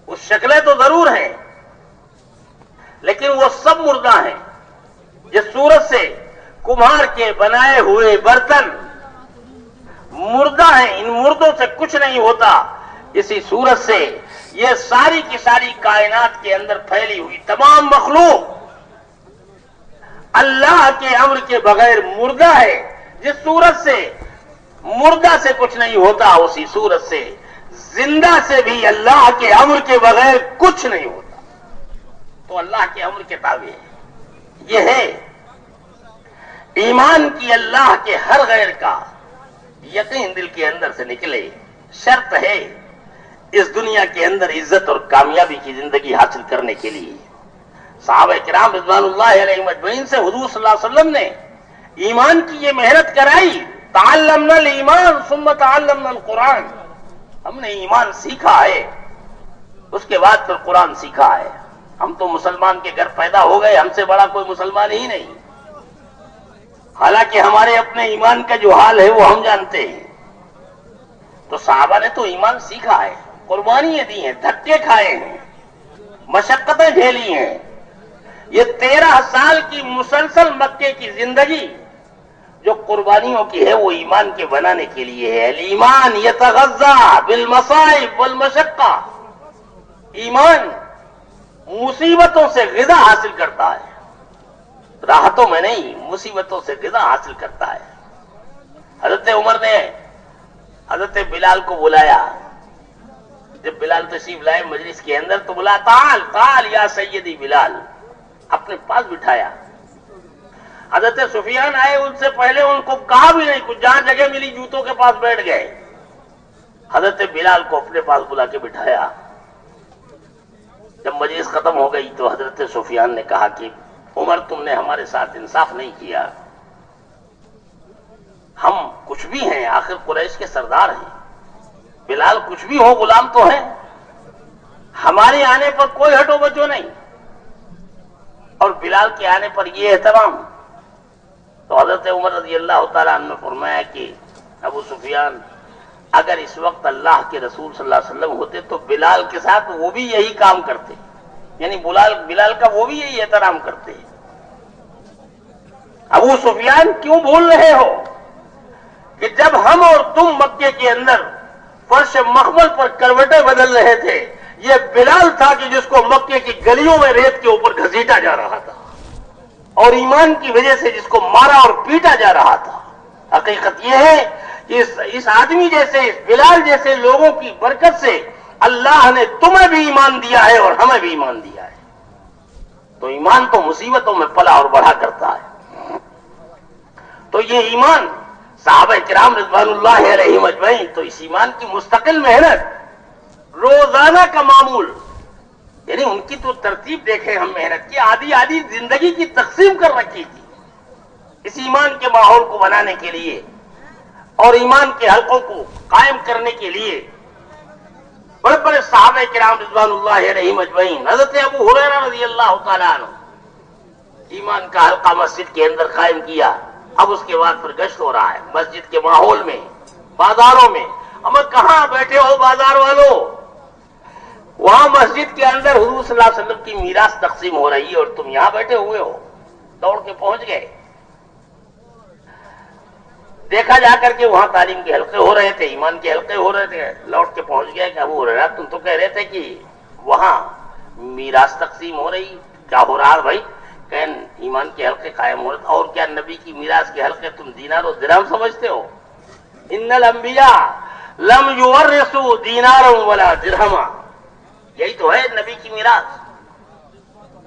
وہ شکلیں تو ضرور ہیں لیکن وہ سب مردہ ہیں. جس صورت سے کمہار کے بنائے ہوئے برتن مردہ ہیں، ان مردوں سے کچھ نہیں ہوتا، اسی صورت سے یہ ساری کی ساری کائنات کے اندر پھیلی ہوئی تمام مخلوق اللہ کے امر کے بغیر مردہ ہے. جس صورت سے مردہ سے کچھ نہیں ہوتا، اسی صورت سے زندہ سے بھی اللہ کے امر کے بغیر کچھ نہیں ہوتا. تو اللہ کے امر کے تابع ہے. یہ ہے ایمان کی اللہ کے ہر غیر کا یقین دل کے اندر سے نکلے. شرط ہے اس دنیا کے اندر عزت اور کامیابی کی زندگی حاصل کرنے کے لیے. صحابہ کرام رضوان اللہ علیہم اجمعین سے حضور صلی اللہ علیہ وسلم نے ایمان کی یہ محنت کرائی. تعلمنا الایمان ثم تعلمنا القرآن، ہم نے ایمان سیکھا ہے اس کے بعد پھر قرآن سیکھا ہے. ہم تو مسلمان کے گھر پیدا ہو گئے، ہم سے بڑا کوئی مسلمان ہی نہیں، حالانکہ ہمارے اپنے ایمان کا جو حال ہے وہ ہم جانتے ہیں. تو صحابہ نے تو ایمان سیکھا ہے، قربانیاں دی ہیں، دھکے کھائے ہیں، مشقتیں جھیلی ہیں. یہ 13 سال کی مسلسل مکے کی زندگی جو قربانیوں کی ہے وہ ایمان کے بنانے کے لیے ہے. ایمان یتغذا بالمصائب والمشقہ، ایمان مصیبتوں سے غذا حاصل کرتا ہے، راحتوں میں نہیں، مصیبتوں سے غذا حاصل کرتا ہے. حضرت عمر نے حضرت بلال کو بلایا. جب بلال تشریف لائے مجلس کے اندر تو بلا، تعال تعال یا سیدی بلال، اپنے پاس بٹھایا. حضرت سفیان آئے، ان سے پہلے ان کو کہا بھی نہیں کچھ، جہاں جگہ ملی جوتوں کے پاس بیٹھ گئے. حضرت بلال کو اپنے پاس بلا کے بٹھایا. جب مجلس ختم ہو گئی تو حضرت سفیان نے کہا کہ عمر تم نے ہمارے ساتھ انصاف نہیں کیا، ہم کچھ بھی ہیں، آخر قریش کے سردار ہیں، بلال کچھ بھی ہو غلام تو ہیں، ہمارے آنے پر کوئی ہٹو بچو نہیں، اور بلال کے آنے پر یہ احترام. تو حضرت عمر رضی اللہ تعالیٰ عنہ نے فرمایا کہ ابو سفیان، اگر اس وقت اللہ کے رسول صلی اللہ علیہ وسلم ہوتے تو بلال کے ساتھ وہ بھی یہی کام کرتے، یعنی بلال کا وہ بھی یہی احترام کرتے. ابو سفیان کیوں بھول رہے ہو کہ جب ہم اور تم مکے کے اندر فرش مخمل پر کروٹیں بدل رہے تھے، یہ بلال تھا کہ جس کو مکے کی گلیوں میں ریت کے اوپر گھسیٹا جا رہا تھا، اور ایمان کی وجہ سے جس کو مارا اور پیٹا جا رہا تھا. حقیقت یہ ہے کہ اس آدمی جیسے، اس بلال جیسے لوگوں کی برکت سے اللہ نے تمہیں بھی ایمان دیا ہے اور ہمیں بھی ایمان دیا ہے. تو ایمان تو مصیبتوں میں پلا اور بڑھا کرتا ہے. تو یہ ایمان صحابہ کرام رضوان اللہ علیہم اجمعین، تو اس ایمان کی مستقل محنت، روزانہ کا معمول، یعنی ان کی تو ترتیب دیکھیں ہم محنت کی، آدھی آدھی زندگی کی تقسیم کر رکھی تھی. اس ایمان کے ماحول کو بنانے کے لیے اور ایمان کے حلقوں کو قائم کرنے کے لیے بڑے بڑے صحابہ کرام رضوان اللہ علیہم اجمعین، حضرت ابو ہریرہ رضی اللہ تعالیٰ عنہ، ایمان کا حلقہ مسجد کے اندر قائم کیا۔ اب اس کے بعد پھر گشت ہو رہا ہے مسجد کے ماحول میں، بازاروں میں۔ اب کہاں بیٹھے ہو بازار والوں؟ وہاں مسجد کے اندر حضور صلی اللہ علیہ وسلم کی میراث تقسیم ہو رہی ہے اور تم یہاں بیٹھے ہوئے ہو، دوڑ کے پہنچ گئے۔ دیکھا جا کر کے وہاں تعلیم کے حلقے ہو رہے تھے، ایمان کے حلقے ہو رہے تھے، لوٹ کے پہنچ گئے کہ ابو ہریرہ تم تو کہہ رہے تھے کہ وہاں میراث تقسیم ہو رہی، کیا ہو رہا بھائی؟ کہ ایمان کے حلقے قائم ہو رہے، اور کیا نبی کی میراث کے حلقے تم دینار و درہم سمجھتے ہو؟ ان الانبیاء لم یورثوا دینارا ولا درہما، یہی تو ہے نبی کی میراث۔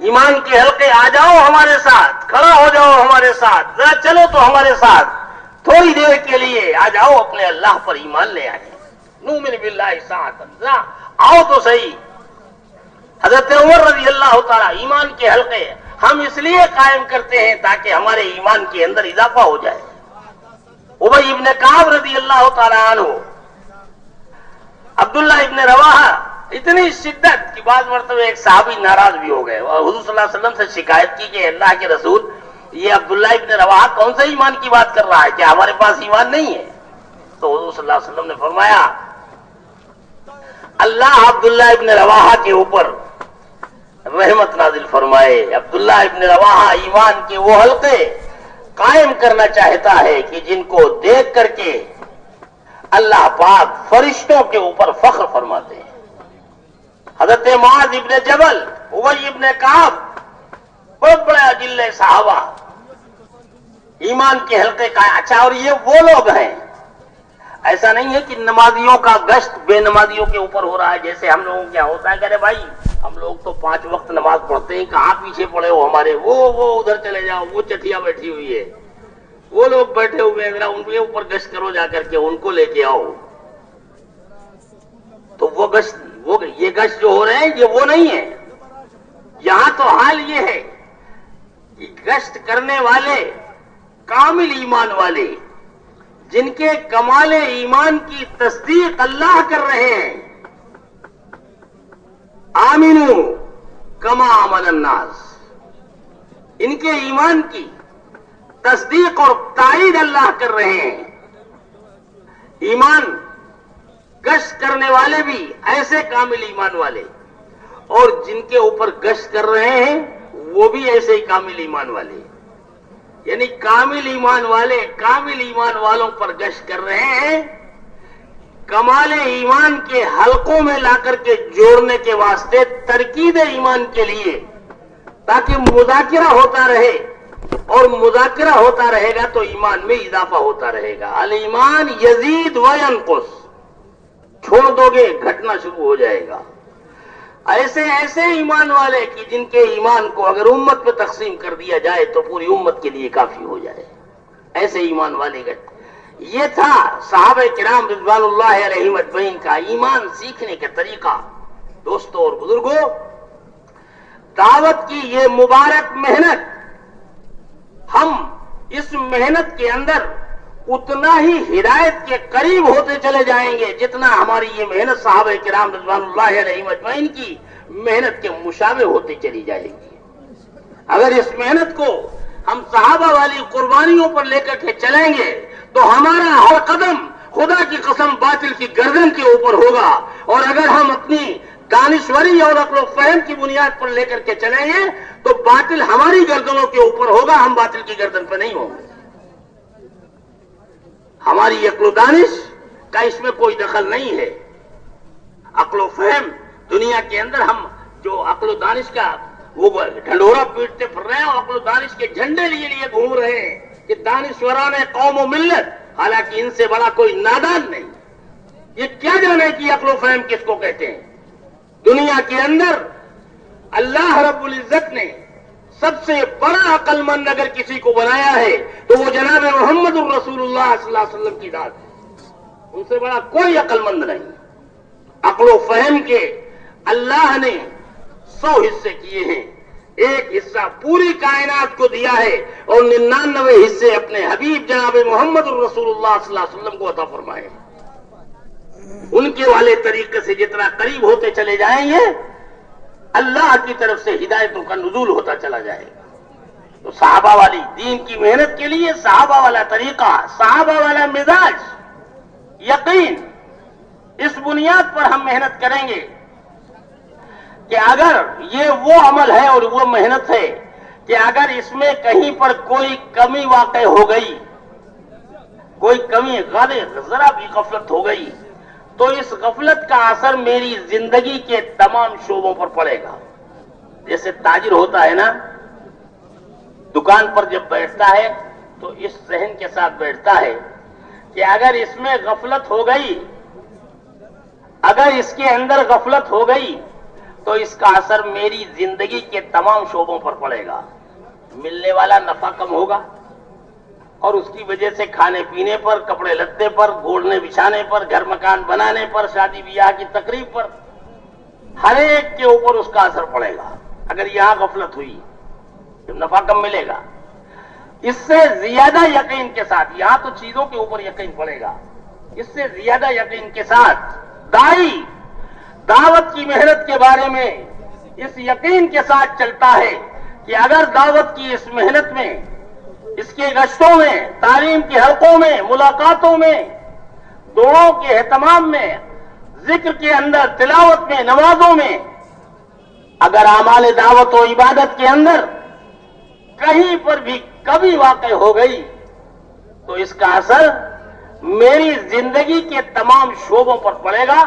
ایمان کے حلقے آ جاؤ ہمارے ساتھ، کھڑا ہو جاؤ ہمارے ساتھ، ذرا چلو تو ہمارے ساتھ، تھوڑی دیر کے لیے آ جاؤ، اپنے اللہ پر ایمان لے آئے، نؤمن باللہ ساعۃ، ذرا آؤ تو صحیح۔ حضرت عمر رضی اللہ تعالیٰ، ایمان کے حلقے ہم اس لیے قائم کرتے ہیں تاکہ ہمارے ایمان کے اندر اضافہ ہو جائے۔ ابی ابن کعب رضی اللہ تعالیٰ عنہ، عبداللہ ابن رواحہ، اتنی شدت کہ بعض مرتبہ ایک صحابی ناراض بھی ہو گئے اور حضور صلی اللہ علیہ وسلم سے شکایت کی کہ اللہ کے رسول، یہ عبداللہ ابن رواحہ کون سے ایمان کی بات کر رہا ہے، کیا ہمارے پاس ایمان نہیں ہے؟ تو حضور صلی اللہ علیہ وسلم نے فرمایا اللہ عبداللہ ابن رواحہ کے اوپر رحمت نازل فرمائے، عبداللہ ابن رواحہ ایمان کے وہ حلقے قائم کرنا چاہتا ہے کہ جن کو دیکھ کر کے اللہ پاک فرشتوں کے اوپر فخر فرماتے ہیں۔ حضرت معاذ ابن جبل، ابی ابن کعب، بہت بڑے اجل صحابہ، ایمان کے حلقے کا۔ اچھا، اور یہ وہ لوگ ہیں، ایسا نہیں ہے کہ نمازیوں کا گشت بے نمازیوں کے اوپر ہو رہا ہے، جیسے ہم لوگوں کیا ہوتا ہے کہ ارے بھائی ہم لوگ تو 5 وقت نماز پڑھتے ہیں، کہاں پیچھے پڑے ہو ہمارے، وہ ادھر چلے جاؤ، وہ چٹیا بیٹھی ہوئی ہے، وہ لوگ بیٹھے ہوئے ہیں، ذرا ان کے اوپر گشت کرو جا کر کے، ان کو لے کے آؤ۔ تو وہ گشت، یہ گشت جو ہو رہے ہیں یہ وہ نہیں ہے۔ یہاں تو حال یہ ہے کہ گشت کرنے والے کامل ایمان والے، جن کے کمال ایمان کی تصدیق اللہ کر رہے ہیں، آمنو کما آمن الناس، ان کے ایمان کی تصدیق اور تائید اللہ کر رہے ہیں۔ ایمان گشت کرنے والے بھی ایسے کامل ایمان والے، اور جن کے اوپر گشت کر رہے ہیں وہ بھی ایسے ہی کامل ایمان والے، یعنی کامل ایمان والے کامل ایمان والوں پر گشت کر رہے ہیں، کمال ایمان کے حلقوں میں لا کر کے جوڑنے کے واسطے، ترکیب ایمان کے لیے، تاکہ مذاکرہ ہوتا رہے، اور مذاکرہ ہوتا رہے گا تو ایمان میں اضافہ ہوتا رہے گا۔ الایمان یزید و ینقص، چھوڑ دو گے گھٹنا شروع ہو جائے گا۔ ایسے ایمان والے کہ جن کے ایمان کو اگر امت پہ تقسیم کر دیا جائے تو پوری امت کے لیے کافی ہو جائے، ایسے ایمان والے گئے۔ یہ تھا صحابہ کرام رضوان اللہ علیہم اجمعین کا ایمان سیکھنے کا طریقہ۔ دوستو اور بزرگوں، دعوت کی یہ مبارک محنت، ہم اس محنت کے اندر اتنا ہی ہدایت کے قریب ہوتے چلے جائیں گے جتنا ہماری یہ محنت صحابہ کرام رضوان اللہ علیہم اجمعین کی محنت کے مشابہ ہوتی چلی جائے گی۔ اگر اس محنت کو ہم صحابہ والی قربانیوں پر لے کر کے چلیں گے تو ہمارا ہر قدم خدا کی قسم باطل کی گردن کے اوپر ہوگا، اور اگر ہم اپنی دانشوری اور عقل و فہم کی بنیاد پر لے کر کے چلیں گے تو باطل ہماری گردنوں کے اوپر ہوگا، ہم باطل کی گردن پہ نہیں ہوں گے۔ ہماری عقل و دانش کا اس میں کوئی دخل نہیں ہے۔ عقل و فہم دنیا کے اندر ہم جو عقل و دانش کا وہ ڈھنڈورا پیٹتے پھر رہے ہیں اور عقل و دانش کے جھنڈے لیے گھوم رہے ہیں کہ دانشوران قوم و ملت، حالانکہ ان سے بڑا کوئی نادان نہیں۔ یہ کیا جانے کی عقل و فہم کس کو کہتے ہیں؟ دنیا کے اندر اللہ رب العزت نے سب سے بڑا عقل مند اگر کسی کو بنایا ہے تو وہ جناب محمد الرسول اللہ صلی اللہ علیہ وسلم کی ذات ہے، ان سے بڑا کوئی عقل مند نہیں۔ عقل و فہم کے اللہ نے 100 حصے کیے ہیں، ایک حصہ پوری کائنات کو دیا ہے اور 99 حصے اپنے حبیب جناب محمد رسول اللہ صلی اللہ علیہ وسلم کو عطا فرمائے. ان کے والے طریقے سے جتنا قریب ہوتے چلے جائیں گے اللہ کی طرف سے ہدایتوں کا نزول ہوتا چلا جائے گا. تو صحابہ والی دین کی محنت کے لیے صحابہ والا طریقہ، صحابہ والا مزاج، یقین، اس بنیاد پر ہم محنت کریں گے کہ اگر یہ وہ عمل ہے اور وہ محنت ہے کہ اگر اس میں کہیں پر کوئی کمی واقع ہو گئی، کوئی کمی ذرا بھی غفلت ہو گئی، تو اس غفلت کا اثر میری زندگی کے تمام شعبوں پر پڑے گا. جیسے تاجر ہوتا ہے نا، دکان پر جب بیٹھتا ہے تو اس ذہن کے ساتھ بیٹھتا ہے کہ اگر اس میں غفلت ہو گئی، اگر اس کے اندر غفلت ہو گئی تو اس کا اثر میری زندگی کے تمام شعبوں پر پڑے گا. ملنے والا نفع کم ہوگا اور اس کی وجہ سے کھانے پینے پر، کپڑے لتے پر، گھوڑنے بچھانے پر، گھر مکان بنانے پر، شادی بیاہ کی تقریب پر، ہر ایک کے اوپر اس کا اثر پڑے گا. اگر یہاں غفلت ہوئی تو نفع کم ملے گا. اس سے زیادہ یقین کے ساتھ، یہاں تو چیزوں کے اوپر یقین پڑے گا، اس سے زیادہ یقین کے ساتھ دائی دعوت کی محنت کے بارے میں اس یقین کے ساتھ چلتا ہے کہ اگر دعوت کی اس محنت میں، اس کے گشتوں میں، تعلیم کے حلقوں میں، ملاقاتوں میں، دوڑوں کے اہتمام میں، ذکر کے اندر، تلاوت میں، نمازوں میں، اگر اعمال دعوت و عبادت کے اندر کہیں پر بھی کمی واقع ہو گئی تو اس کا اثر میری زندگی کے تمام شعبوں پر پڑے گا.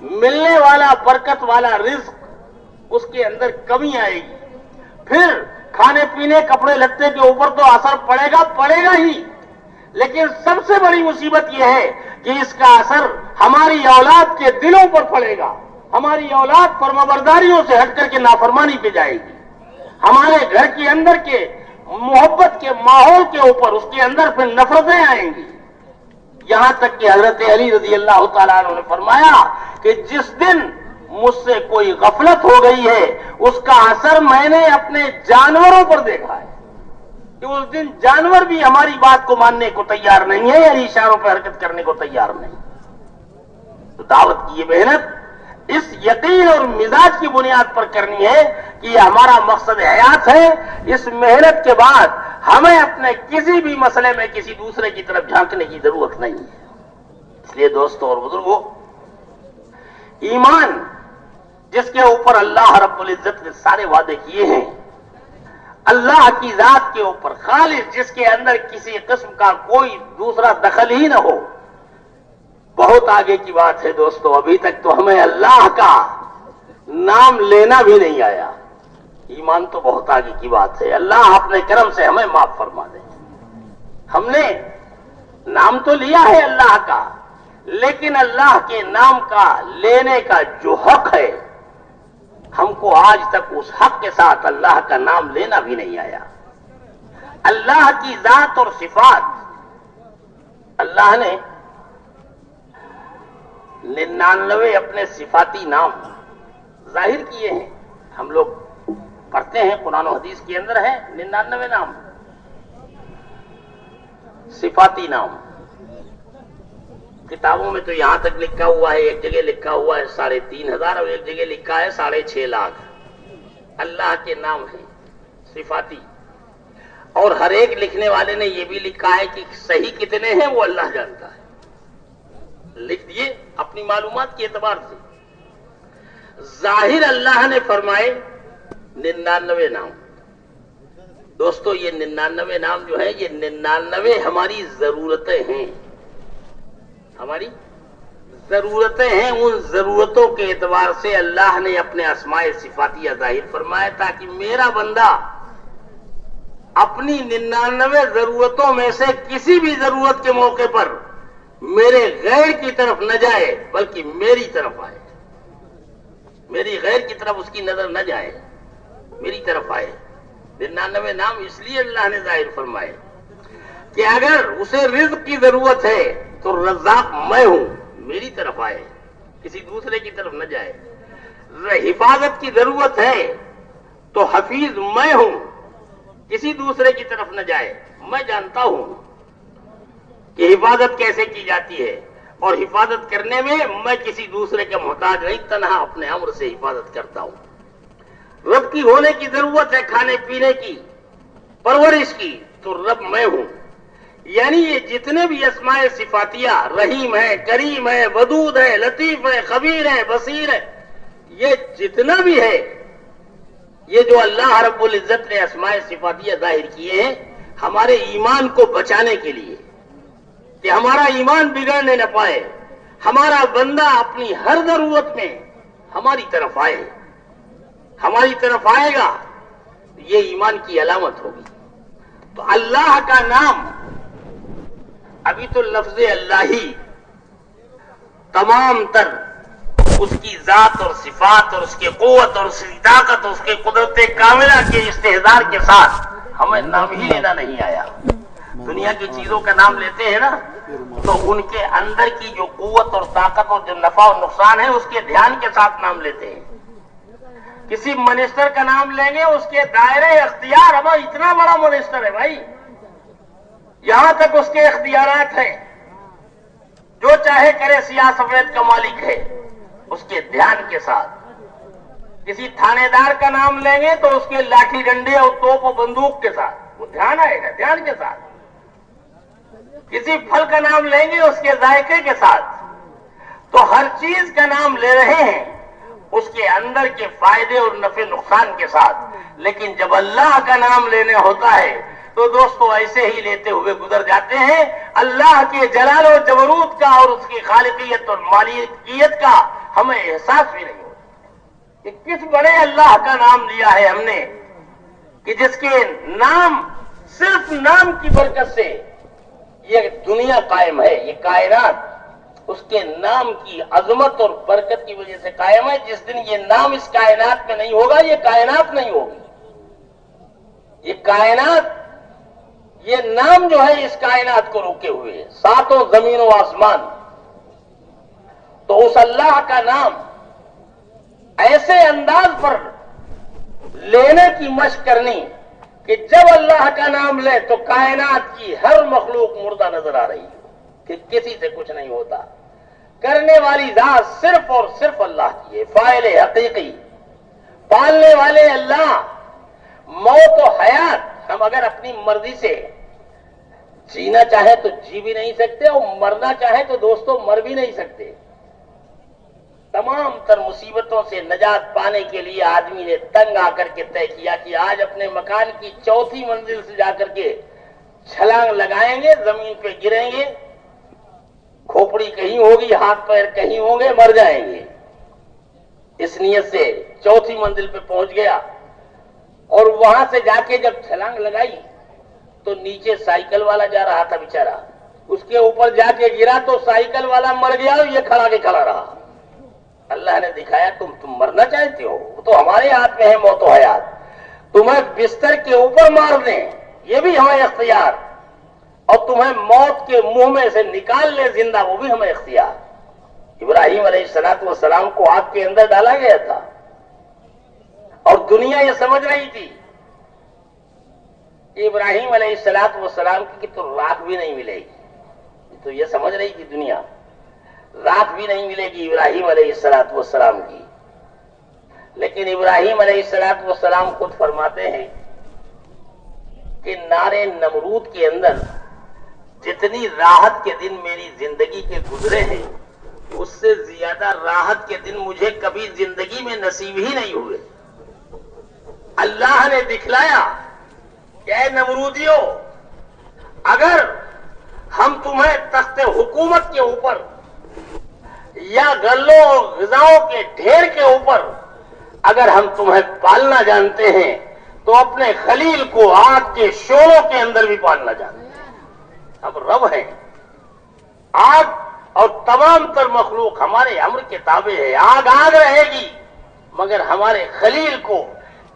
ملنے والا برکت والا رزق، اس کے اندر کمی آئے گی. پھر کھانے پینے، کپڑے لتے کے اوپر تو اثر پڑے گا ہی، لیکن سب سے بڑی مصیبت یہ ہے کہ اس کا اثر ہماری اولاد کے دلوں پر پڑے گا. ہماری اولاد فرمانبرداریوں سے ہٹ کر کے نافرمانی پہ جائے گی. ہمارے گھر کے اندر کے محبت کے ماحول کے اوپر اس کے اندر پھر نفرتیں آئیں گی. یہاں تک کہ حضرت علی رضی اللہ تعالیٰ عنہ نے فرمایا کہ جس دن مجھ سے کوئی غفلت ہو گئی ہے اس کا اثر میں نے اپنے جانوروں پر دیکھا ہے کہ اس دن جانور بھی ہماری بات کو ماننے کو تیار نہیں ہے، یعنی اشاروں پہ حرکت کرنے کو تیار نہیں. تو دعوت کی یہ محنت اس یقین اور مزاج کی بنیاد پر کرنی ہے کہ یہ ہمارا مقصد حیات ہے. اس محنت کے بعد ہمیں اپنے کسی بھی مسئلے میں کسی دوسرے کی طرف جھانکنے کی ضرورت نہیں ہے. اس لیے دوستوں اور بزرگوں، ایمان جس کے اوپر اللہ رب العزت نے سارے وعدے کیے ہیں، اللہ کی ذات کے اوپر خالص، جس کے اندر کسی قسم کا کوئی دوسرا دخل ہی نہ ہو، بہت آگے کی بات ہے دوستو. ابھی تک تو ہمیں اللہ کا نام لینا بھی نہیں آیا. ایمان تو بہت آگے کی بات ہے. اللہ اپنے کرم سے ہمیں معاف فرما دے. ہم نے نام تو لیا ہے اللہ کا، لیکن اللہ کے نام کا لینے کا جو حق ہے، ہم کو آج تک اس حق کے ساتھ اللہ کا نام لینا بھی نہیں آیا. اللہ کی ذات اور صفات، اللہ نے 99 اپنے صفاتی نام ظاہر کیے ہیں. ہم لوگ پڑھتے ہیں، قرآن و حدیث کے اندر ہے 99 نام، صفاتی نام. کتابوں میں تو یہاں تک لکھا ہوا ہے، ایک جگہ لکھا ہوا ہے 3500 اور ایک جگہ لکھا ہے 6.5 لاکھ اللہ کے نام ہیں صفاتی. اور ہر ایک لکھنے والے نے یہ بھی لکھا ہے کہ صحیح کتنے ہیں وہ اللہ جانتا ہے. لکھ دیے اپنی معلومات کے اعتبار سے. ظاہر اللہ نے فرمائے 99 نام. دوستو یہ 99 نام جو ہے، یہ 99 ہماری ضرورتیں ہیں، ہماری ضرورتیں ہیں. ان ضرورتوں کے اعتبار سے اللہ نے اپنے اسماء صفاتیہ ظاہر فرمایا تاکہ میرا بندہ اپنی 99 ضرورتوں میں سے کسی بھی ضرورت کے موقع پر میرے غیر کی طرف نہ جائے بلکہ میری طرف آئے. میری غیر کی طرف اس کی نظر نہ جائے، میری طرف آئے. 99 نام اس لیے اللہ نے ظاہر فرمائے کہ اگر اسے رزق کی ضرورت ہے تو رزاق میں ہوں، میری طرف آئے، کسی دوسرے کی طرف نہ جائے. حفاظت کی ضرورت ہے تو حفیظ میں ہوں، کسی دوسرے کی طرف نہ جائے. میں جانتا ہوں کہ حفاظت کیسے کی جاتی ہے، اور حفاظت کرنے میں میں کسی دوسرے کا محتاج نہیں، تنہا اپنے امر سے حفاظت کرتا ہوں. رب کی ہونے کی ضرورت ہے، کھانے پینے کی، پرورش کی، تو رب میں ہوں. یعنی یہ جتنے بھی اسماء صفاتیہ، رحیم ہے، کریم ہے، ودود ہے، لطیف ہے، خبیر ہے، بصیر ہے، یہ جتنا بھی ہے، یہ جو اللہ رب العزت نے اسماء صفاتیہ ظاہر کیے ہیں ہمارے ایمان کو بچانے کے لیے، کہ ہمارا ایمان بگڑنے نہ پائے، ہمارا بندہ اپنی ہر ضرورت میں ہماری طرف آئے. ہماری طرف آئے گا یہ ایمان کی علامت ہوگی. تو اللہ کا نام، ابھی تو لفظ اللہ ہی تمام تر اس کی ذات اور صفات اور اس کی قوت اور اس کی طاقت اور اس کے قدرت کاملہ کے استحضار کے ساتھ ہمیں نام ہی لینا نہیں آیا. دنیا کی چیزوں کا نام لیتے ہیں نا، تو ان کے اندر کی جو قوت اور طاقت اور جو نفع اور نقصان ہے اس کے دھیان کے ساتھ نام لیتے ہیں. کسی منسٹر کا نام لیں گے، اس کے دائرے اختیار، ہمارا اتنا بڑا منسٹر ہے بھائی، یہاں تک اس کے اختیارات ہیں، جو چاہے کرے، سیاہ سفید کا مالک ہے، اس کے دھیان کے ساتھ. کسی تھانے دار کا نام لیں گے تو اس کے لاٹھی ڈنڈے اور توپ و بندوق کے ساتھ وہ دھیان آئے گا، دھیان کے ساتھ. کسی پھل کا نام لیں گے اس کے ذائقے کے ساتھ. تو ہر چیز کا نام لے رہے ہیں اس کے اندر کے فائدے اور نفع نقصان کے ساتھ. لیکن جب اللہ کا نام لینے ہوتا ہے تو دوستو ایسے ہی لیتے ہوئے گزر جاتے ہیں. اللہ کے جلال و جبروت کا اور اس کی خالقیت اور مالکیت کا ہمیں احساس بھی نہیں ہوتا کہ کس بڑے اللہ کا نام لیا ہے ہم نے، کہ جس کے نام، صرف نام کی برکت سے یہ دنیا قائم ہے، یہ کائنات اس کے نام کی عظمت اور برکت کی وجہ سے قائم ہے. جس دن یہ نام اس کائنات میں نہیں ہوگا یہ کائنات نہیں ہوگی. یہ کائنات، یہ نام جو ہے اس کائنات کو روکے ہوئے ہے، ساتوں زمین و آسمان. تو اس اللہ کا نام ایسے انداز پر لینے کی مشق کرنی کہ جب اللہ کا نام لے تو کائنات کی ہر مخلوق مردہ نظر آ رہی ہے، کہ کسی سے کچھ نہیں ہوتا. کرنے والی ذات صرف اور صرف اللہ کی ہے، فاعل حقیقی، پالنے والے اللہ. موت و حیات ہم اگر اپنی مرضی سے جینا چاہیں تو جی بھی نہیں سکتے، اور مرنا چاہیں تو دوستوں مر بھی نہیں سکتے. تمام تر مصیبتوں سے نجات پانے کے لیے آدمی نے تنگ آ کر کے طے کیا کہ آج اپنے مکان کی 4تھی منزل سے جا کر کے چھلانگ لگائیں گے، زمین پہ گریں گے، کھوپڑی کہیں ہوگی، ہاتھ پیر کہیں ہوں گے، مر جائیں گے. اس نیت سے 4تھی منزل پہ پہنچ گیا، اور وہاں سے جا کے جب چھلانگ لگائی تو نیچے سائیکل والا جا رہا تھا بیچارہ، اس کے اوپر جا کے گرا تو سائیکل والا مر گیا اور یہ کھڑا کے کھڑا رہا. اللہ نے دکھایا تم مرنا چاہتے ہو، وہ تو ہمارے ہاتھ میں ہے موت و حیات. تمہیں بستر کے اوپر مار دیں یہ بھی ہمیں اختیار، اور تمہیں موت کے منہ میں سے نکال لے زندہ وہ بھی ہمیں اختیار. ابراہیم علیہ السلام کو آگ کے اندر ڈالا گیا تھا، اور دنیا یہ سمجھ رہی تھی کہ ابراہیم علیہ السلام کی تو رات بھی نہیں ملے گی. تو یہ سمجھ رہی تھی دنیا رات بھی نہیں ملے گی ابراہیم علیہ السلام کی. لیکن ابراہیم علیہ السلام خود فرماتے ہیں کہ نار نمرود کے اندر جتنی راحت کے دن میری زندگی کے گزرے ہیں اس سے زیادہ راحت کے دن مجھے کبھی زندگی میں نصیب ہی نہیں ہوئے. اللہ نے دکھلایا کہ اے نمرودیو، اگر ہم تمہیں تخت حکومت کے اوپر یا غلوں اور غذاؤں کے ڈھیر کے اوپر اگر ہم تمہیں پالنا جانتے ہیں تو اپنے خلیل کو آگ کے شعلوں کے اندر بھی پالنا جانتے ہیں. ہم رب ہیں، آگ اور تمام تر مخلوق ہمارے امر کے تابع ہے. آگ آگ رہے گی مگر ہمارے خلیل کو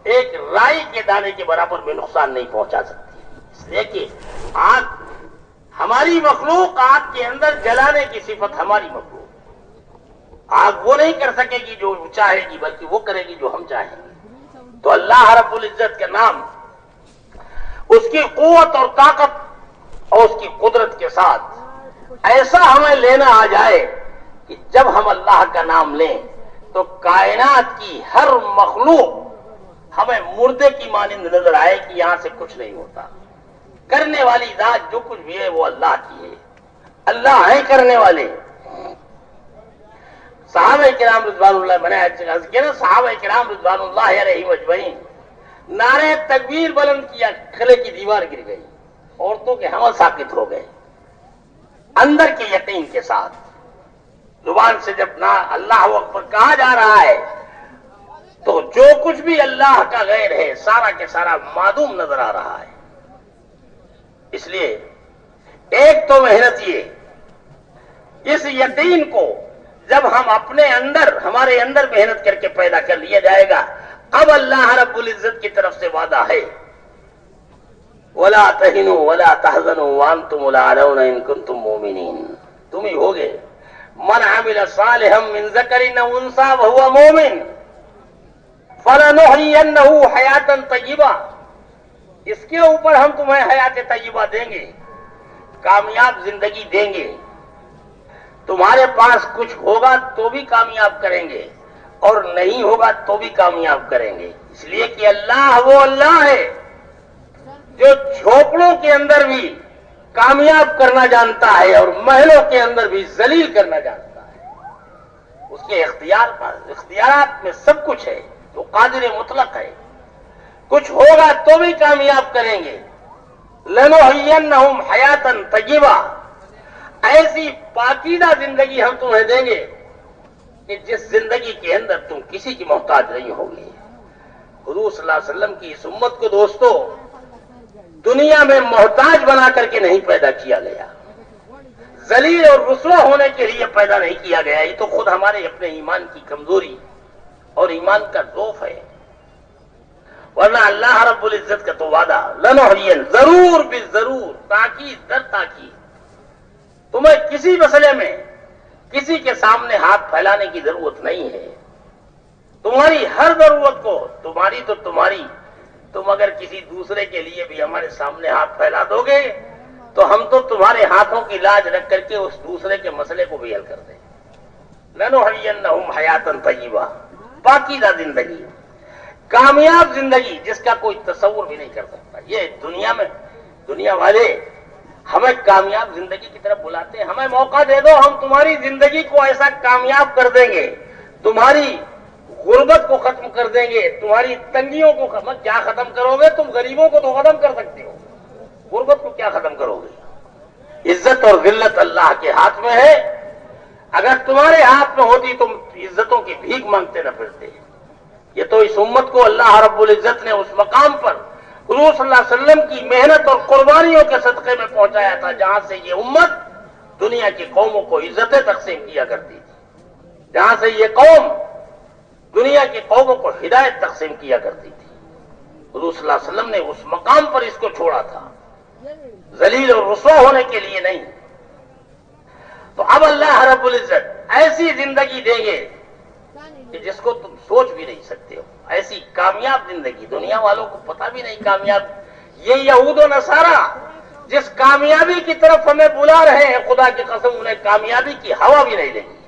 ایک رائی کے دانے کے برابر میں نقصان نہیں پہنچا سکتی. اس لیے کہ آگ ہماری مخلوق، آگ کے اندر جلانے کی صفت ہماری مخلوق. آگ وہ نہیں کر سکے گی جو چاہے گی، بلکہ وہ کرے گی جو ہم چاہیں گے. تو اللہ رب العزت کے نام اس کی قوت اور طاقت اور اس کی قدرت کے ساتھ ایسا ہمیں لینا آ جائے کہ جب ہم اللہ کا نام لیں تو کائنات کی ہر مخلوق ہمیں مردے کی مانند نظر آئے کہ یہاں سے کچھ نہیں ہوتا. کرنے والی ذات جو کچھ بھی ہے وہ اللہ کی ہے. اللہ ہے کرنے والے. صحابہ کرام رضوان اللہ بنا صحابہ کرام رضوان اللہ علیہم اجمعین نعرہ تکبیر بلند کیا, قلعے کی دیوار گر گئی, عورتوں کے حمل ساکت ہو گئے. اندر کے یقین کے ساتھ زبان سے جب نہ اللہ اکبر کہا جا رہا ہے تو جو کچھ بھی اللہ کا غیر ہے سارا کے سارا معدوم نظر آ رہا ہے. اس لیے ایک تو محنت یہ اس یقین کو جب ہم اپنے اندر ہمارے اندر محنت کر کے پیدا کر لیا جائے گا. اب اللہ رب العزت کی طرف سے وعدہ ہے وَلَا تَهِنُوا وَلَا تَحْزَنُوا وَأَنْتُمُ الْأَعْلَوْنَ إِن كُنتُم مُؤْمِنِينَ. تم ہی ہوگے من عمل صالحا من ذکر او انثى وهو مؤمن فلنحيينه حیاتا طیبہ. اس کے اوپر ہم تمہیں حیات طیبہ دیں گے, کامیاب زندگی دیں گے. تمہارے پاس کچھ ہوگا تو بھی کامیاب کریں گے اور نہیں ہوگا تو بھی کامیاب کریں گے. اس لیے کہ اللہ وہ اللہ ہے جو جھوپڑوں کے اندر بھی کامیاب کرنا جانتا ہے اور محلوں کے اندر بھی ذلیل کرنا جانتا ہے. اس کے اختیارات میں سب کچھ ہے. وہ قادر مطلق ہے. کچھ ہوگا تو بھی کامیاب کریں گے. لَنُحْيِيَنَّهُمْ حَيَاةً طَيِّبَةً. ایسی پاکیزہ زندگی ہم تمہیں دیں گے کہ جس زندگی کے اندر تم کسی کی محتاج نہیں ہوگی. حضور صلی اللہ علیہ وسلم کی اس امت کو دوستو دنیا میں محتاج بنا کر کے نہیں پیدا کیا گیا, ذلیل اور رسوا ہونے کے لیے پیدا نہیں کیا گیا. یہ تو خود ہمارے اپنے ایمان کی کمزوری اور ایمان کا ضعف ہے. ورنہ اللہ رب العزت کا تو وعدہ لنحین ضرور بھی ضرور, تاکید در تاکید. تمہیں کسی مسئلے میں کسی کے سامنے ہاتھ پھیلانے کی ضرورت نہیں ہے. تمہاری ہر ضرورت کو تمہاری تو تمہاری, تم اگر کسی دوسرے کے لیے بھی ہمارے سامنے ہاتھ پھیلا دو گے تو ہم تو تمہارے ہاتھوں کی لاج رکھ کر کے اس دوسرے کے مسئلے کو بھی حل کر دیں. لَنُحْيِيَنَّهُمْ حَيَاةً طَيِّبَةً. پاکیزہ زندگی, کامیاب زندگی جس کا کوئی تصور بھی نہیں کر سکتا. یہ دنیا والے ہمیں کامیاب زندگی کی طرف بلاتے ہیں. ہمیں موقع دے دو, ہم تمہاری زندگی کو ایسا کامیاب کر دیں گے, تمہاری غربت کو ختم کر دیں گے, تمہاری تنگیوں کو کیا ختم کرو گے؟ تم غریبوں کو تو ختم کر سکتے ہو, غربت کو کیا ختم کرو گے؟ عزت اور ذلت اللہ کے ہاتھ میں ہے. اگر تمہارے ہاتھ میں ہوتی تم عزتوں کی بھیک مانگتے نہ پھرتے. یہ تو اس امت کو اللہ رب العزت نے اس مقام پر حضور صلی اللہ علیہ وسلم کی محنت اور قربانیوں کے صدقے میں پہنچایا تھا جہاں سے یہ امت دنیا کی قوموں کو عزتیں تقسیم کیا کرتی تھی, جہاں سے یہ قوم دنیا کی قوموں کو ہدایت تقسیم کیا کرتی تھی. حضور صلی اللہ علیہ وسلم نے اس مقام پر اس کو چھوڑا تھا, ذلیل اور رسوا ہونے کے لیے نہیں. تو اب اللہ رب العزت ایسی زندگی دیں گے کہ جس کو تم سوچ بھی نہیں سکتے ہو. ایسی کامیاب زندگی, دنیا والوں کو پتہ بھی نہیں کامیاب. یہ یہود و نصارہ جس کامیابی کی طرف ہمیں بلا رہے ہیں, خدا کی قسم انہیں کامیابی کی ہوا بھی نہیں لگی.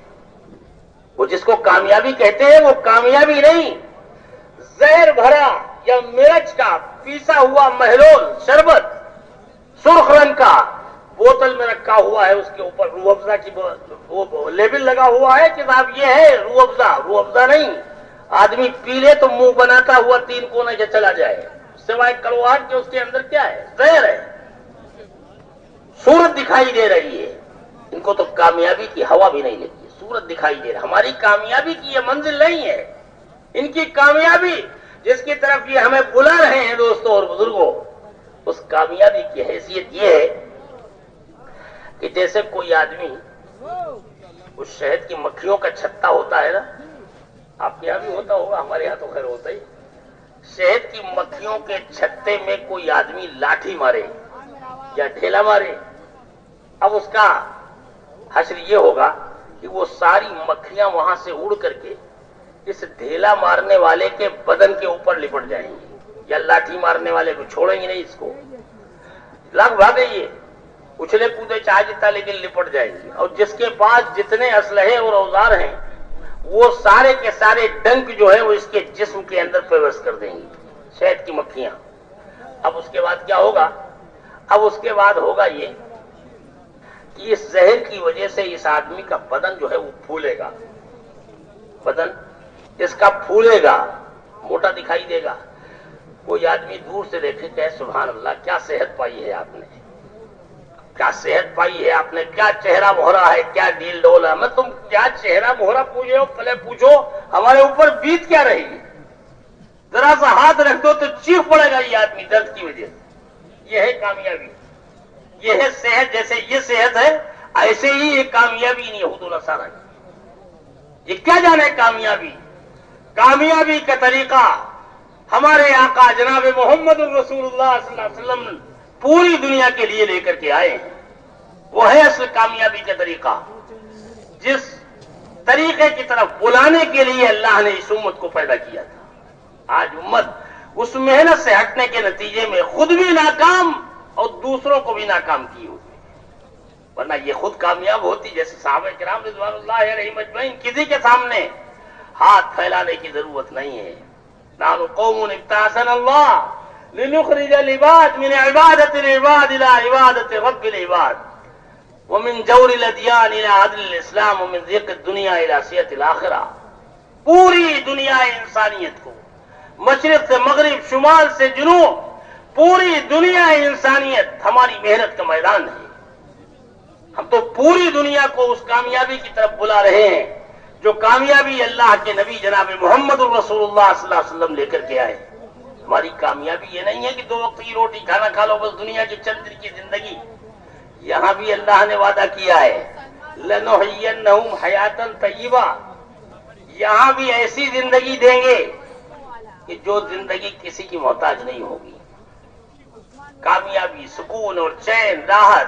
وہ جس کو کامیابی کہتے ہیں وہ کامیابی نہیں, زہر بھرا یا مرچ کا پیسا ہوا محلول شربت سرخ رنگ کا بوتل میں رکھا ہوا ہے, اس کے اوپر روح افزا کی لیبل لگا ہوا ہے کہ صاحب یہ ہے روح افزا. روح افزا نہیں, آدمی پی لے تو منہ بناتا ہوا تین کونے کے چلا جائے, سوائے کڑواہٹ کے اس کے اندر کیا ہے؟ زہر ہے. صورت دکھائی دے رہی ہے, ان کو تو کامیابی کی ہوا بھی نہیں لگی, صورت دکھائی دے رہی. ہماری کامیابی کی یہ منزل نہیں ہے. ان کی کامیابی جس کی طرف یہ ہمیں بلا رہے ہیں دوستوں اور بزرگوں, اس کامیابی کی حیثیت یہ ہے کہ جیسے کوئی آدمی اس شہد کی مکھیوں کا چھتا ہوتا ہے نا, آپ کے یہاں بھی ہوتا ہوگا, ہمارے یہاں تو خیر ہوتا ہی. شہد کی مکھیوں کے چھتے میں کوئی آدمی لاٹھی مارے یا ڈھیلا مارے, اب اس کا حشر یہ ہوگا کہ وہ ساری مکھیاں وہاں سے اڑ کر کے اس ڈھیلا مارنے والے کے بدن کے اوپر لپٹ جائیں گے، یا لاٹھی مارنے والے کو چھوڑیں گے نہیں، اس کو لگ بھاگے یہ اچھلے کودے چاہے جتنا لیکن لپٹ جائیں گے. اور جس کے پاس جتنے اسلحے اور اوزار ہیں وہ سارے کے سارے ڈنک جو ہے وہ اس کے جسم کے اندر پیوست کر دیں گی، شہد کی مکھیاں. اب اس کے بعد کیا ہوگا؟ اب اس کے بعد ہوگا یہ کہ اس زہر کی وجہ سے اس آدمی کا بدن جو ہے وہ پھولے گا، بدن اس کا پھولے گا، موٹا دکھائی دے گا. کوئی آدمی دور سے دیکھے کہ سبحان اللہ کیا صحت پائی ہے آپ نے، کیا صحت پائی ہے آپ نے، کیا چہرہ مہرا ہے، کیا ڈیل ڈول ہے. میں تم کیا چہرہ مہرا پوچھو، پہلے پوچھو ہمارے اوپر بیت کیا رہی ہے. ذرا سا ہاتھ رکھ دو تو چیخ پڑے گا یہ آدمی درد کی وجہ سے. یہ ہے کامیابی، یہ ہے صحت. جیسے یہ صحت ہے ایسے ہی یہ کامیابی نہیں یہود و نصارہ کی. یہ کیا جانے کامیابی، کامیابی کا طریقہ ہمارے آقا جناب محمد الرسول اللہ صلی اللہ علیہ وسلم پوری دنیا کے لیے لے کر کے آئے ہیں. وہ ہے اصل کامیابی کا طریقہ، جس طریقے کی طرف بلانے کے لیے اللہ نے اس امت کو پیدا کیا تھا. آج امت اس محنت سے ہٹنے کے نتیجے میں خود بھی ناکام اور دوسروں کو بھی ناکام کی ہوتی ہے. ورنہ یہ خود کامیاب ہوتی جیسے صحابہ کرام رضوان اللہ علیہم اجمعین، کسی کے سامنے ہاتھ پھیلانے کی ضرورت نہیں ہے. نحن قوم ابتعثنا اللہ لنخرج العباد من عبادت العباد الى عبادت رب العباد ومن جور الادیان الى عدل الاسلام ومن ضیق الدنیا الى سعة الاخرہ. پوری دنیا انسانیت کو، مشرق سے مغرب، شمال سے جنوب، پوری دنیا انسانیت ہماری محنت کا میدان ہے. ہم تو پوری دنیا کو اس کامیابی کی طرف بلا رہے ہیں جو کامیابی اللہ کے نبی جناب محمد الرسول اللہ صلی اللہ علیہ وسلم لے کر کے آئے. ہماری کامیابی یہ نہیں ہے کہ 2 وقت کی روٹی کھانا کھا لو بس دنیا کی چند دن کی زندگی. یہاں بھی اللہ نے وعدہ کیا ہے لَنُحْيِيَنَّهُمْ حَيَاتًا طَيِّبَةً، یہاں بھی ایسی زندگی دیں گے کہ جو زندگی کسی کی محتاج نہیں ہوگی. کامیابی، سکون اور چین، راحت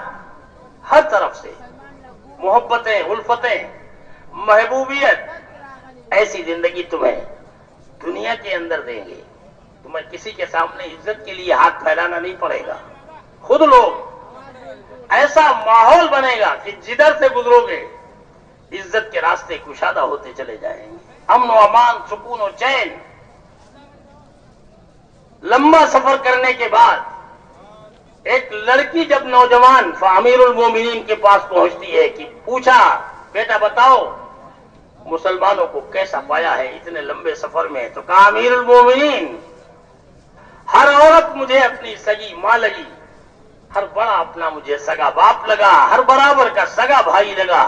ہر طرف سے، محبتیں، الفتیں، محبوبیت، ایسی زندگی تمہیں دنیا کے اندر دیں گے. تمہیں کسی کے سامنے عزت کے لیے ہاتھ پھیلانا نہیں پڑے گا. خود لوگ ایسا ماحول بنے گا کہ جدھر سے گزرو گے عزت کے راستے کشادہ ہوتے چلے جائیں گے. امن و امان، سکون و چین. لمبا سفر کرنے کے بعد ایک لڑکی جب نوجوان امیر المومنین کے پاس پہنچتی ہے کہ پوچھا بیٹا بتاؤ مسلمانوں کو کیسا پایا ہے اتنے لمبے سفر میں؟ تو کہا امیر المومنین ہر عورت مجھے اپنی سگی ماں لگی، ہر بڑا اپنا مجھے سگا باپ لگا، ہر برابر کا سگا بھائی لگا.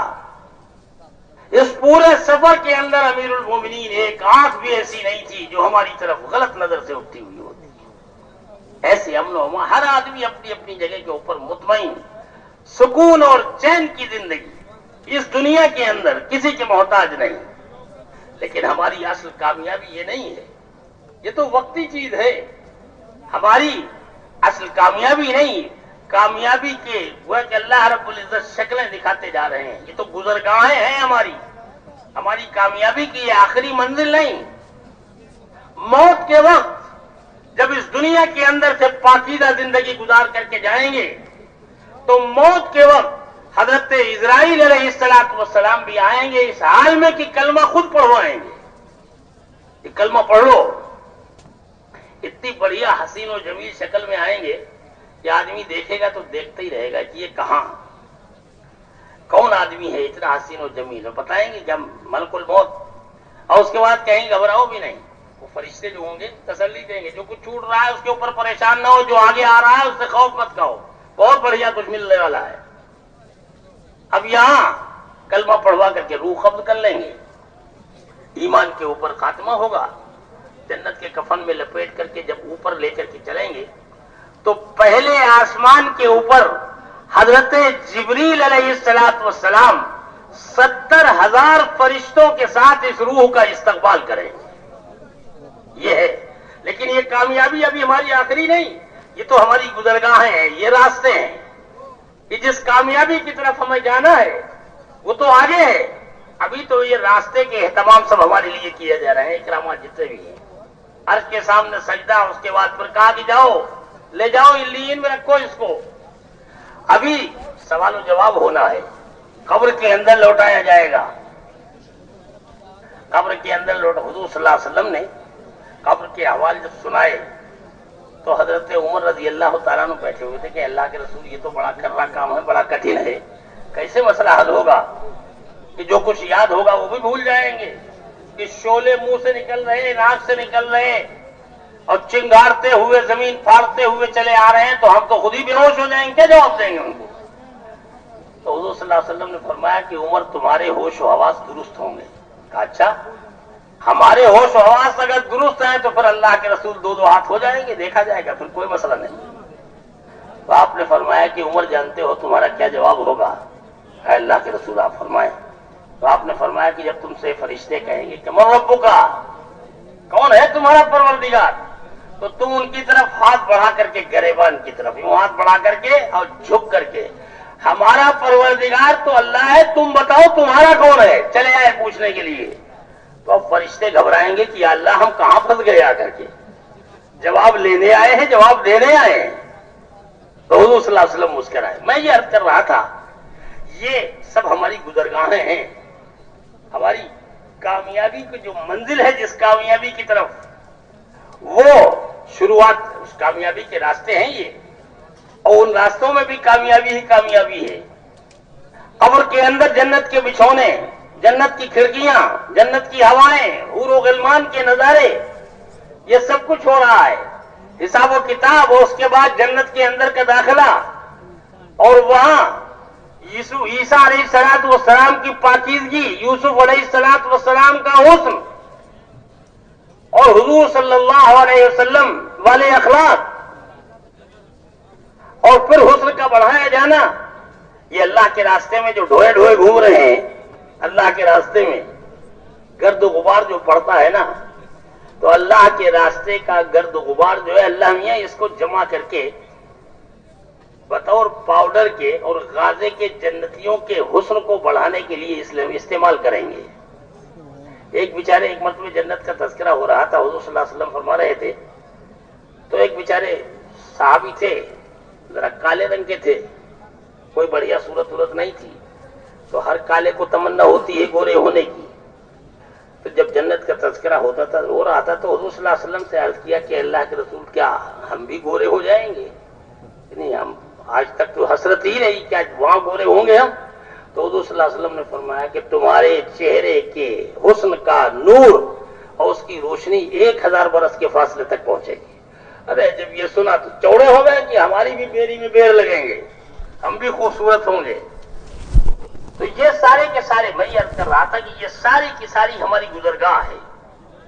اس پورے سفر کے اندر امیر المومنین ایک آنکھ بھی ایسی نہیں تھی جو ہماری طرف غلط نظر سے اٹھتی ہوئی ہوتی. ایسے امن و امان، ہر آدمی اپنی اپنی جگہ کے اوپر مطمئن، سکون اور چین کی زندگی اس دنیا کے اندر، کسی کے محتاج نہیں. لیکن ہماری اصل کامیابی یہ نہیں ہے، یہ تو وقتی چیز ہے. ہماری اصل کامیابی نہیں، کامیابی کے وہ کہ اللہ رب العزت شکلیں دکھاتے جا رہے ہیں. یہ تو گزرگاہیں ہیں ہماری کامیابی کی یہ آخری منزل نہیں. موت کے وقت جب اس دنیا کے اندر سے پاکیزہ زندگی گزار کر کے جائیں گے تو موت کے وقت حضرت اسرائیل علیہ السلام بھی آئیں گے اس حال میں کہ کلمہ خود پڑھوائیں گے. یہ کلمہ پڑھ لو. اتنی بڑھیا حسین و جمیل شکل میں آئیں گے کہ آدمی دیکھے گا تو دیکھتا ہی رہے گا کہ یہ کہاں کون آدمی ہے اتنا حسین و جمیل. بتائیں گے جب ملک الموت، اور اس کے بعد کہیں گھبراؤ بھی نہیں. وہ فرشتے جو ہوں گے تسلی دیں گے، جو کچھ چھوٹ رہا ہے اس کے اوپر پریشان نہ ہو، جو آگے آ رہا ہے اس سے خوف مت کھاؤ، بہت بڑھیا کچھ ملنے والا ہے. اب یہاں کلمہ پڑھوا کر کے روح قبض کر لیں گے، ایمان کے اوپر خاتمہ ہوگا. جنت کے کفن میں لپیٹ کر کے جب اوپر لے کر کے چلیں گے تو پہلے آسمان کے اوپر حضرت جبریل علیہ السلام 70,000 فرشتوں کے ساتھ اس روح کا استقبال کریں گے. یہ ہے. لیکن یہ کامیابی ابھی ہماری آخری نہیں، یہ تو ہماری گزرگاہیں ہیں، یہ راستے ہیں. کہ جس کامیابی کی طرف ہمیں جانا ہے وہ تو آگے ہے. ابھی تو یہ راستے کے اہتمام سب ہمارے لیے کیے جا رہے ہیں، اکرامات جتنے بھی ہیں، عرش کے سامنے سجدہ، اس کے بعد پھر کہا کہ جاؤ لے جاؤ علیین میں رکھو اس کو. ابھی سوال و جواب ہونا ہے، قبر کے اندر لوٹایا جائے گا. قبر کے اندر حضور صلی اللہ علیہ وسلم نے قبر کے حوالے جب سنائے تو حضرت عمر رضی اللہ تعالیٰ عنہ بیٹھے ہوئے تھے کہ اللہ کے رسول یہ تو بڑا کرنا کام ہے، بڑا کٹھن ہے، کیسے مسئلہ حل ہوگا کہ جو کچھ یاد ہوگا وہ بھی بھول جائیں گے، کہ شعلے منہ سے نکل رہے، ناک سے نکل رہے اور چنگارتے ہوئے زمین پھاڑتے ہوئے چلے آ رہے ہیں تو ہم تو خود ہی بے ہوش ہو جائیں گے، کیا جواب دیں گے ان کو؟ تو حضور صلی اللہ علیہ وسلم نے فرمایا کہ عمر تمہارے ہوش و حواس درست ہوں گے. کہا اچھا، ہمارے ہوش و حواس اگر درست ہیں تو پھر اللہ کے رسول دو دو ہاتھ ہو جائیں گے، دیکھا جائے گا، پھر کوئی مسئلہ نہیں. تو آپ نے فرمایا کہ عمر جانتے ہو تمہارا کیا جواب ہوگا؟ اے اللہ کے رسول آپ فرمائیں. تو آپ نے فرمایا کہ جب تم سے فرشتے کہیں گے کہ من ربک، کون ہے تمہارا پروردگار، تو تم ان کی طرف ہاتھ بڑھا کر کے، گریبان کی طرف یوں ہاتھ بڑھا کر کے اور جھک کر کے، ہمارا پروردگار تو اللہ ہے، تم بتاؤ تمہارا کون ہے، چلے آئے پوچھنے کے لیے. تو اب فرشتے گھبرائیں گے کہ یا اللہ ہم کہاں پھنس گئے آ کر کے، جواب لینے آئے ہیں، جواب دینے آئے ہیں. تو حضور صلی اللہ علیہ وسلم مسکرائے. میں یہ عرض کر رہا تھا یہ سب ہماری گزرگاہیں ہیں، ہماری کامیابی کی جو منزل ہے، جس کامیابی کی طرف وہ شروعات، اس کامیابی کے راستے ہیں یہ، اور ان راستوں میں بھی کامیابی ہی کامیابی ہے. قبر کے اندر جنت کے بچھونے، جنت کی کھڑکیاں، جنت کی ہوائیں، حور و غلمان کے نظارے، یہ سب کچھ ہو رہا ہے. حساب و کتاب اور اس کے بعد جنت کے اندر کا داخلہ، اور وہاں عیسیٰ علیہ الصلوۃ والسلام کی پاکیزگی، یوسف علیہ الصلوۃ والسلام کا حسن، اور حضور صلی اللہ علیہ وسلم والے اخلاق، اور پھر حسن کا بڑھایا جانا. یہ اللہ کے راستے میں جو ڈھوئے ڈھوئے گھوم رہے ہیں، اللہ کے راستے میں گرد و غبار جو پڑتا ہے نا، تو اللہ کے راستے کا گرد و غبار جو ہے اللہ میاں اس کو جمع کر کے بطور پاؤڈر کے اور غازے کے جنتیوں کے حسن کو بڑھانے کے لیے استعمال کریں گے. ایک بیچارے، ایک مرتبہ جنت کا تذکرہ ہو رہا تھا، حضور صلی اللہ علیہ وسلم فرما رہے تھے، تو ایک بیچارے صحابی تھے، ذرا کالے رنگ کے تھے، کوئی بڑھیا صورت نہیں تھی، تو ہر کالے کو تمنا ہوتی ہے گورے ہونے کی. تو جب جنت کا تذکرہ ہوتا تھا، ہو رہا تھا، تو حضور صلی اللہ علیہ وسلم سے عرض کیا کہ اللہ کے رسول کیا ہم بھی گورے ہو جائیں گے؟ نہیں، ہم آج تک تو حسرت ہی رہی کہ آج وہاں گورے ہوں گے ہم. تو حضور صلی اللہ علیہ وسلم نے فرمایا کہ تمہارے چہرے کے حسن کا نور اور اس کی روشنی 1000 برس کے فاصلے تک پہنچے گی. ارے جب یہ سنا تو چوڑے ہو گئے کہ ہماری بھی بیری میں بیر لگیں گے، ہم بھی خوبصورت ہوں گے. تو یہ سارے کے سارے، میں یہ عرض کر رہا تھا کہ یہ ساری کی ساری ہماری گزرگاہ ہے،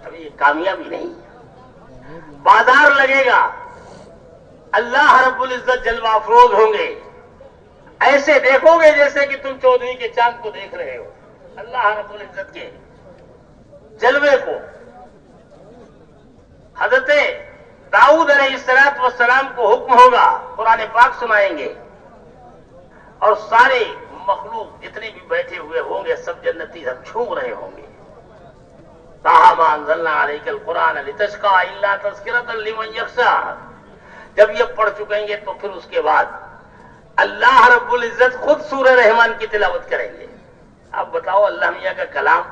ابھی یہ کامیابی نہیں. بازار لگے گا، اللہ رب العزت جلوہ افروز ہوں گے، ایسے دیکھو گے جیسے کہ تم 14ویں کے چاند کو دیکھ رہے ہو. اللہ رب العزت کے جلوے کو حضرت داؤد علیہ السلام کو حکم ہوگا، قرآن پاک سنائیں گے، اور سارے مخلوق جتنے بھی بیٹھے ہوئے ہوں گے سب جنتی سب جھوم رہے ہوں گے. طٰہٰ مَا أَنزَلْنَا عَلَيْكَ الْقُرْآنَ لِتَشْقَىٰ إِلَّا تَذْكِرَةً لِمَن يَخْشَىٰ. جب یہ پڑھ چکیں گے تو پھر اس کے بعد اللہ رب العزت خود سورہ رحمان کی تلاوت کریں گے. اب بتاؤ اللہ میاں کا کلام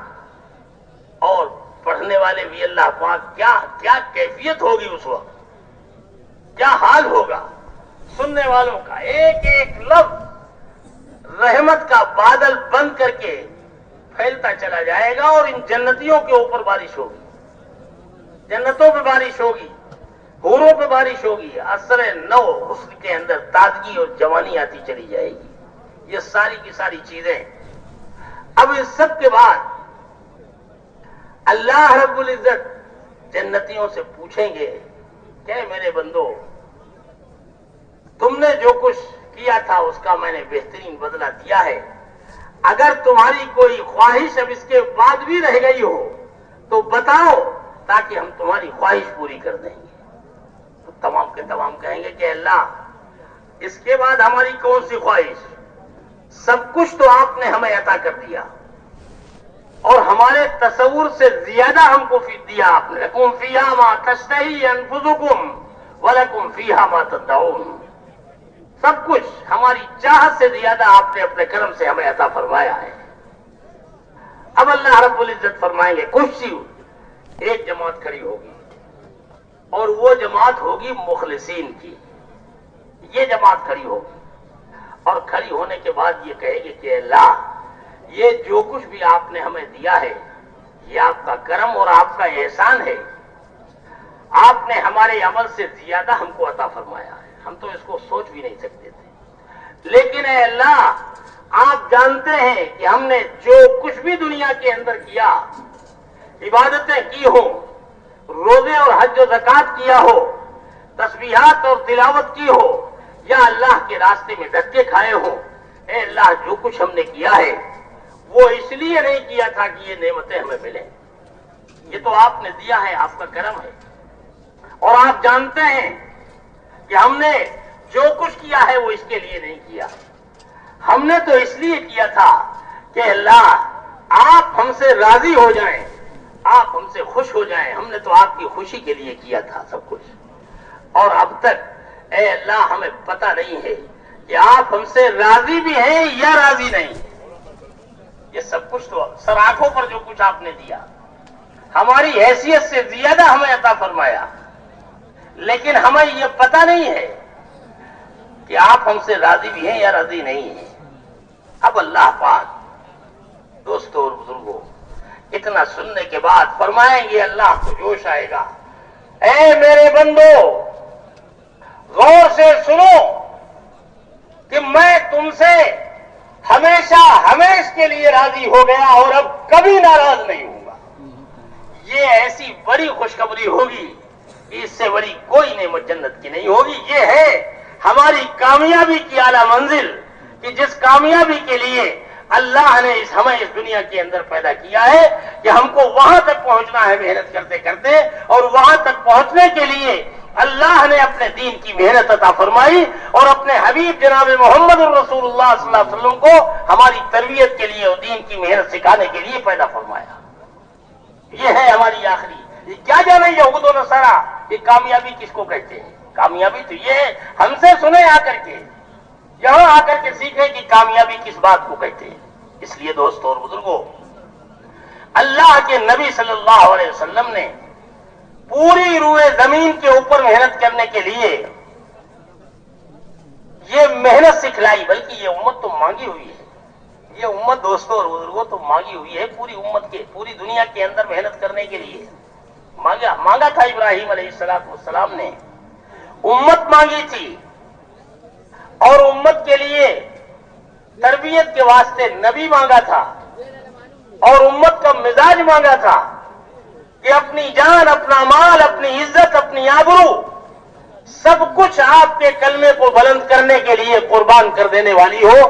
اور پڑھنے والے بھی اللہ پاک، کیا کیفیت ہوگی اس وقت، کیا حال ہوگا. سننے والوں کا ایک ایک لفظ رحمت کا بادل بند کر کے پھیلتا چلا جائے گا، اور ان جنتیوں کے اوپر بارش ہوگی، جنتوں پہ بارش ہوگی، حوروں پہ بارش ہوگی، اثر نو حسن کے اندر تازگی اور جوانی آتی چلی جائے گی. یہ ساری کی ساری چیزیں. اب اس سب کے بعد اللہ رب العزت جنتیوں سے پوچھیں گے کہ میرے بندو، تم نے جو کچھ کیا تھا اس کا میں نے بہترین بدلہ دیا ہے، اگر تمہاری کوئی خواہش اب اس کے بعد بھی رہ گئی ہو تو بتاؤ تاکہ ہم تمہاری خواہش پوری کر دیں گے. تو تمام کے تمام کہیں گے کہ اللہ اس کے بعد ہماری کون سی خواہش، سب کچھ تو آپ نے ہمیں عطا کر دیا، اور ہمارے تصور سے زیادہ ہم کو دیا آپ نے. لکم فیہا ما تشتہی انفسکم ولکم فیہا ما تدعون. سب کچھ ہماری چاہت سے زیادہ آپ نے اپنے کرم سے ہمیں عطا فرمایا ہے. اب اللہ رب العزت فرمائیں گے کچھ ایک جماعت کھڑی ہوگی اور وہ جماعت ہوگی مخلصین کی. یہ جماعت کھڑی ہوگی اور کھڑی ہونے کے بعد یہ کہے گی کہ اللہ یہ جو کچھ بھی آپ نے ہمیں دیا ہے یہ آپ کا کرم اور آپ کا احسان ہے. آپ نے ہمارے عمل سے زیادہ ہم کو عطا فرمایا ہے. ہم تو اس کو سوچ بھی نہیں سکتے تھے. لیکن اے اللہ آپ جانتے ہیں کہ ہم نے جو کچھ بھی دنیا کے اندر کیا, عبادتیں کی ہو, روزے اور حج و زکات کیا ہو, تسبیحات اور تلاوت کی ہو, یا اللہ کے راستے میں دھکے کھائے ہوں, اے اللہ جو کچھ ہم نے کیا ہے وہ اس لیے نہیں کیا تھا کہ یہ نعمتیں ہمیں ملیں. یہ تو آپ نے دیا ہے, آپ کا کرم ہے. اور آپ جانتے ہیں کہ ہم نے جو کچھ کیا ہے وہ اس کے لیے نہیں کیا. ہم نے تو اس لیے کیا تھا کہ اللہ آپ ہم سے راضی ہو جائیں, آپ ہم سے خوش ہو جائیں. ہم نے تو آپ کی خوشی کے لیے کیا تھا سب کچھ. اور اب تک اے اللہ ہمیں پتہ نہیں ہے کہ آپ ہم سے راضی بھی ہیں یا راضی نہیں. یہ سب کچھ تو سر آنکھوں پر جو کچھ آپ نے دیا, ہماری حیثیت سے زیادہ ہمیں عطا فرمایا, لیکن ہمیں یہ پتہ نہیں ہے کہ آپ ہم سے راضی بھی ہیں یا راضی نہیں ہیں. اب اللہ پاک دوستوں اور بزرگوں اتنا سننے کے بعد فرمائیں گے, اللہ کو جوش آئے گا, اے میرے بندو غور سے سنو کہ میں تم سے ہمیشہ ہمیش کے لیے راضی ہو گیا اور اب کبھی ناراض نہیں ہوں گا. یہ ایسی بڑی خوشخبری ہوگی کہ اس سے بڑی کوئی نعمت جنت کی نہیں ہوگی. یہ ہے ہماری کامیابی کی اعلیٰ منزل کہ جس کامیابی کے لیے اللہ نے ہمیں اس دنیا کے اندر پیدا کیا ہے کہ ہم کو وہاں تک پہنچنا ہے محنت کرتے کرتے, اور وہاں تک پہنچنے کے لیے اللہ نے اپنے دین کی محنت عطا فرمائی اور اپنے حبیب جناب محمد الرسول اللہ صلی اللہ علیہ وسلم کو ہماری تربیت کے لیے اور دین کی محنت سکھانے کے لیے پیدا فرمایا. یہ ہے ہماری آخری. یہ کیا جانے یہود و نصارا یہ کامیابی کس کو کہتے ہیں. کامیابی تو یہ ہے, ہم سے سنیں آ کر کے, یہاں آ کر کے سیکھیں کہ کامیابی کس بات کو کہتے ہیں. اس لیے دوستوں اور بزرگوں اللہ کے نبی صلی اللہ علیہ وسلم نے پوری روئے زمین کے اوپر محنت کرنے کے لیے یہ محنت سکھلائی. بلکہ یہ امت تو مانگی ہوئی ہے, یہ امت دوستوں اور بزرگوں تو مانگی ہوئی ہے پوری امت کے, پوری دنیا کے اندر محنت کرنے کے لیے مانگا تھا. ابراہیم علیہ السلام نے امت مانگی تھی اور امت کے لیے تربیت کے واسطے نبی مانگا تھا اور امت کا مزاج مانگا تھا کہ اپنی جان, اپنا مال, اپنی عزت, اپنی آبرو سب کچھ آپ کے کلمے کو بلند کرنے کے لیے قربان کر دینے والی ہو.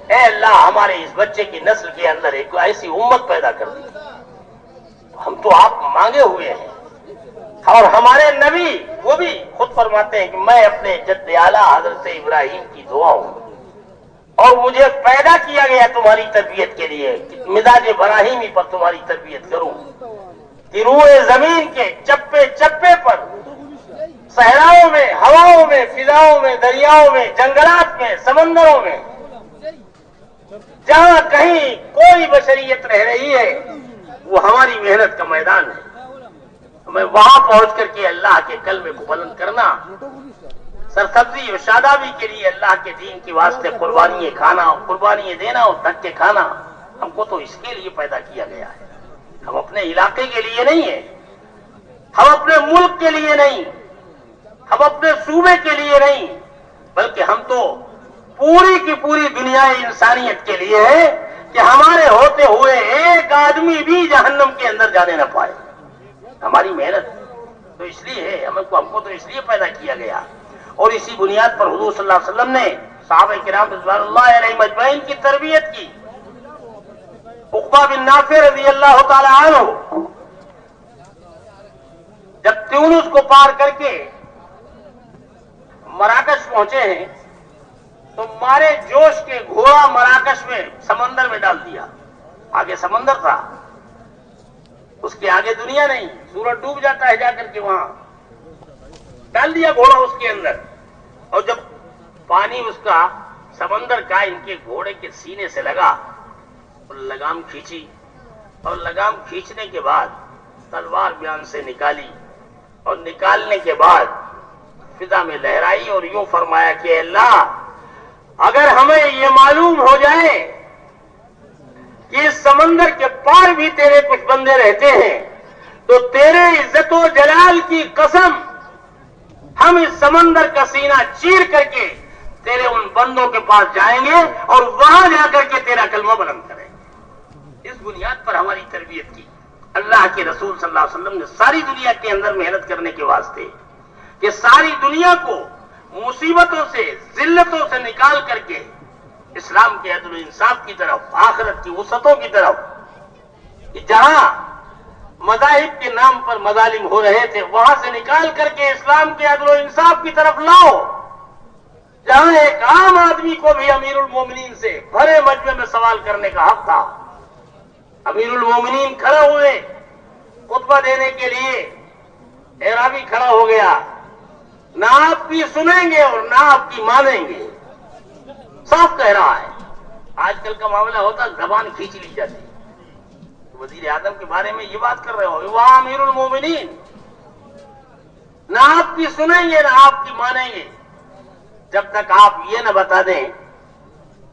اے اللہ ہمارے اس بچے کی نسل کے اندر ایک ایسی امت پیدا کر دی. ہم تو آپ مانگے ہوئے ہیں, اور ہمارے نبی وہ بھی خود فرماتے ہیں کہ میں اپنے جد اعلیٰ حضرت ابراہیم کی دعا ہوں اور مجھے پیدا کیا گیا تمہاری تربیت کے لیے, مزاج ابراہیمی پر تمہاری تربیت کروں. کہ روئے زمین کے چپے چپے پر, صحراؤں میں, ہواؤں میں, فضاؤں میں, دریاؤں میں, جنگلات میں, سمندروں میں, جہاں کہیں کوئی بشریت رہ رہی ہے وہ ہماری محنت کا میدان ہے. ہمیں وہاں پہنچ کر کے اللہ کے کلمے کو بلند کرنا, سرسبزی اور شادابی کے لیے اللہ کے دین کے واسطے قربانی کھانا, قربانی دینا اور دھکے کھانا, ہم کو تو اس کے لیے پیدا کیا گیا ہے. ہم اپنے علاقے کے لیے نہیں ہیں, ہم اپنے ملک کے لیے نہیں, ہم اپنے صوبے کے لیے نہیں, بلکہ ہم تو پوری کی پوری دنیا انسانیت کے لیے ہے کہ ہمارے ہوتے ہوئے ایک آدمی بھی جہنم کے اندر جانے نہ پائے. ہماری محنت تو اس لیے ہے, ہم کو تو اس لیے پیدا کیا گیا. اور اسی بنیاد پر حضور صلی اللہ علیہ وسلم نے صحابہ کرام رضوان اللہ علیہم اجمعین کی تربیت کی. عقبہ بن نافع رضی اللہ تعالی عنہ جب تیونس کو پار کر کے مراکش پہنچے ہیں تو مارے جوش کے گھوڑا مراکش میں سمندر میں ڈال دیا. آگے سمندر تھا اس کے آگے دنیا نہیں. سورج ڈوب جاتا ہے جا کر کے وہاں. ڈال دیا گھوڑا اس کے اندر, اور جب پانی اس کا سمندر کا ان کے گھوڑے کے سینے سے لگا اور لگام کھینچی, اور لگام کھینچنے کے بعد تلوار بیان سے نکالی, اور نکالنے کے بعد فضا میں لہرائی اور یوں فرمایا کہ اللہ اگر ہمیں یہ معلوم ہو جائے کہ اس سمندر کے پار بھی تیرے کچھ بندے رہتے ہیں تو تیرے عزت و جلال کی قسم ہم اس سمندر کا سینہ چیر کر کے تیرے ان بندوں کے پاس جائیں گے اور وہاں جا کر کے تیرا کلمہ بلند کریں گے. اس بنیاد پر ہماری تربیت کی. اللہ کے رسول صلی اللہ علیہ وسلم نے ساری دنیا کے اندر محنت کرنے کے واسطے کہ ساری دنیا کو مصیبتوں سے ذلتوں سے نکال کر کے اسلام کے عدل و انصاف کی طرف, آخرت کی وسعتوں کی طرف, کہ جہاں مذاہب کے نام پر مظالم ہو رہے تھے وہاں سے نکال کر کے اسلام کے عدل و انصاف کی طرف لاؤ, جہاں ایک عام آدمی کو بھی امیر المومنین سے بھرے مجمع میں سوال کرنے کا حق تھا. امیر المومنین کھڑا ہوئے خطبہ دینے کے لیے, اعرابی کھڑا ہو گیا, نہ آپ کی سنیں گے اور نہ آپ کی مانیں گے, صاف کہہ رہا ہے. آج کل کا معاملہ ہوتا زبان کھینچ لی جاتی. وزیر اعظم کے بارے میں یہ بات کر رہے ہو, وہاں امیر المومنین نہ آپ کی سنیں گے نہ آپ کی مانیں گے جب تک آپ یہ نہ بتا دیں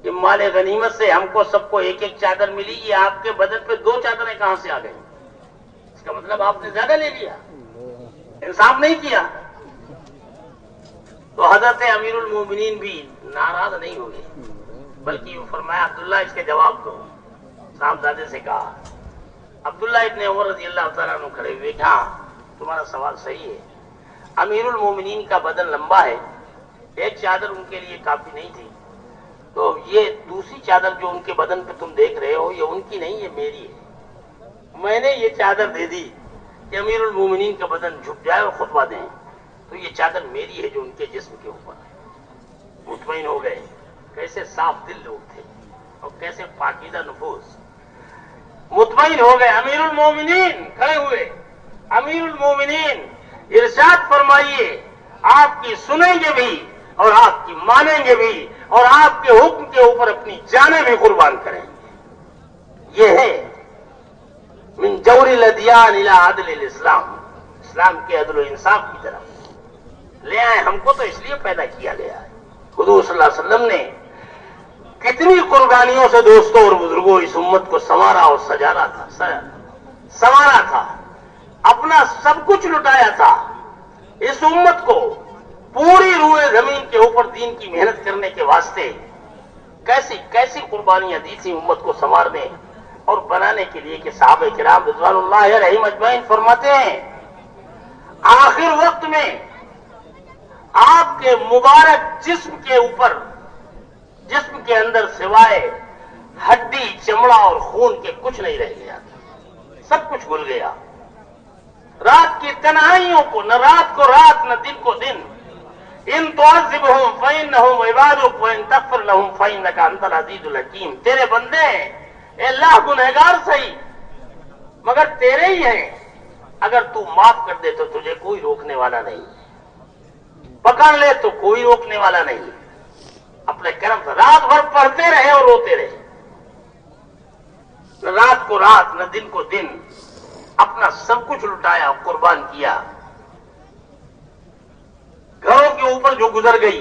کہ مال غنیمت سے ہم کو سب کو ایک ایک چادر ملی, یہ آپ کے بدن پہ 2 چادریں کہاں سے آ گئی؟ اس کا مطلب آپ نے زیادہ لے لیا, انصاف نہیں کیا. تو حضرت امیر المومنین بھی ناراض نہیں ہوئے, بلکہ وہ فرمایا عبداللہ اس کے جواب دو. صاحبزادے سے کہا, عبداللہ ابن عمر رضی اللہ تعالیٰ عنہ کھڑے ہوئے کہ ہاں تمہارا سوال صحیح ہے. امیر المومنین کا بدن لمبا ہے, ایک چادر ان کے لیے کافی نہیں تھی, تو یہ دوسری چادر جو ان کے بدن پہ تم دیکھ رہے ہو یہ ان کی نہیں, یہ میری ہے. میں نے یہ چادر دے دی کہ امیر المومنین کا بدن جھک جائے اور خطبہ دیں, تو یہ چادر میری ہے جو ان کے جسم کے اوپر ہے. مطمئن ہو گئے. کیسے صاف دل لوگ تھے اور کیسے پاکیزہ نفوس. مطمئن ہو گئے. امیر المومنین کھڑے ہوئے. امیر المومنین ارشاد فرمائیے آپ کی سنیں گے بھی اور آپ کی مانیں گے بھی اور آپ کے حکم کے اوپر اپنی جانیں بھی قربان کریں گے. یہ ہے من جور الادیان الى عدل الاسلام, اسلام کے عدل و انصاف کی طرف لے آئے. ہم کو تو اس لیے پیدا کیا گیا ہے. حضور صلی اللہ علیہ وسلم نے کتنی قربانیوں سے دوستوں اور بزرگوں اس امت کو سنوارا اور سنوارا تھا, اپنا سب کچھ لٹایا تھا. اس امت کو پوری روئے زمین کے اوپر دین کی محنت کرنے کے واسطے کیسی کیسی قربانیاں دی تھی امت کو سنوارنے اور بنانے کے لیے کہ صحابہ کرام رضوان اللہ علیہم اجمعین فرماتے ہیں آخر وقت میں آپ کے مبارک جسم کے اوپر, جسم کے اندر سوائے ہڈی چمڑا اور خون کے کچھ نہیں رہ گیا, سب کچھ بھول گیا. رات کی تنہائیوں کو, نہ رات کو رات نہ دن کو دن. ان تعذبہم فإنہم عبادک وان تغفر لہم فإنک انت العزیز الحکیم. تیرے بندے ہیں اے اللہ, گنہگار صحیح مگر تیرے ہی ہیں, اگر تو معاف کر دے تو تجھے کوئی روکنے والا نہیں, پکڑ لے تو کوئی روکنے والا نہیں. اپنے کرم سے رات بھر پڑھتے رہے اور روتے رہے, نہ رات کو رات نہ دن کو دن, اپنا سب کچھ لٹایا, قربان کیا. گھروں کے اوپر جو گزر گئی,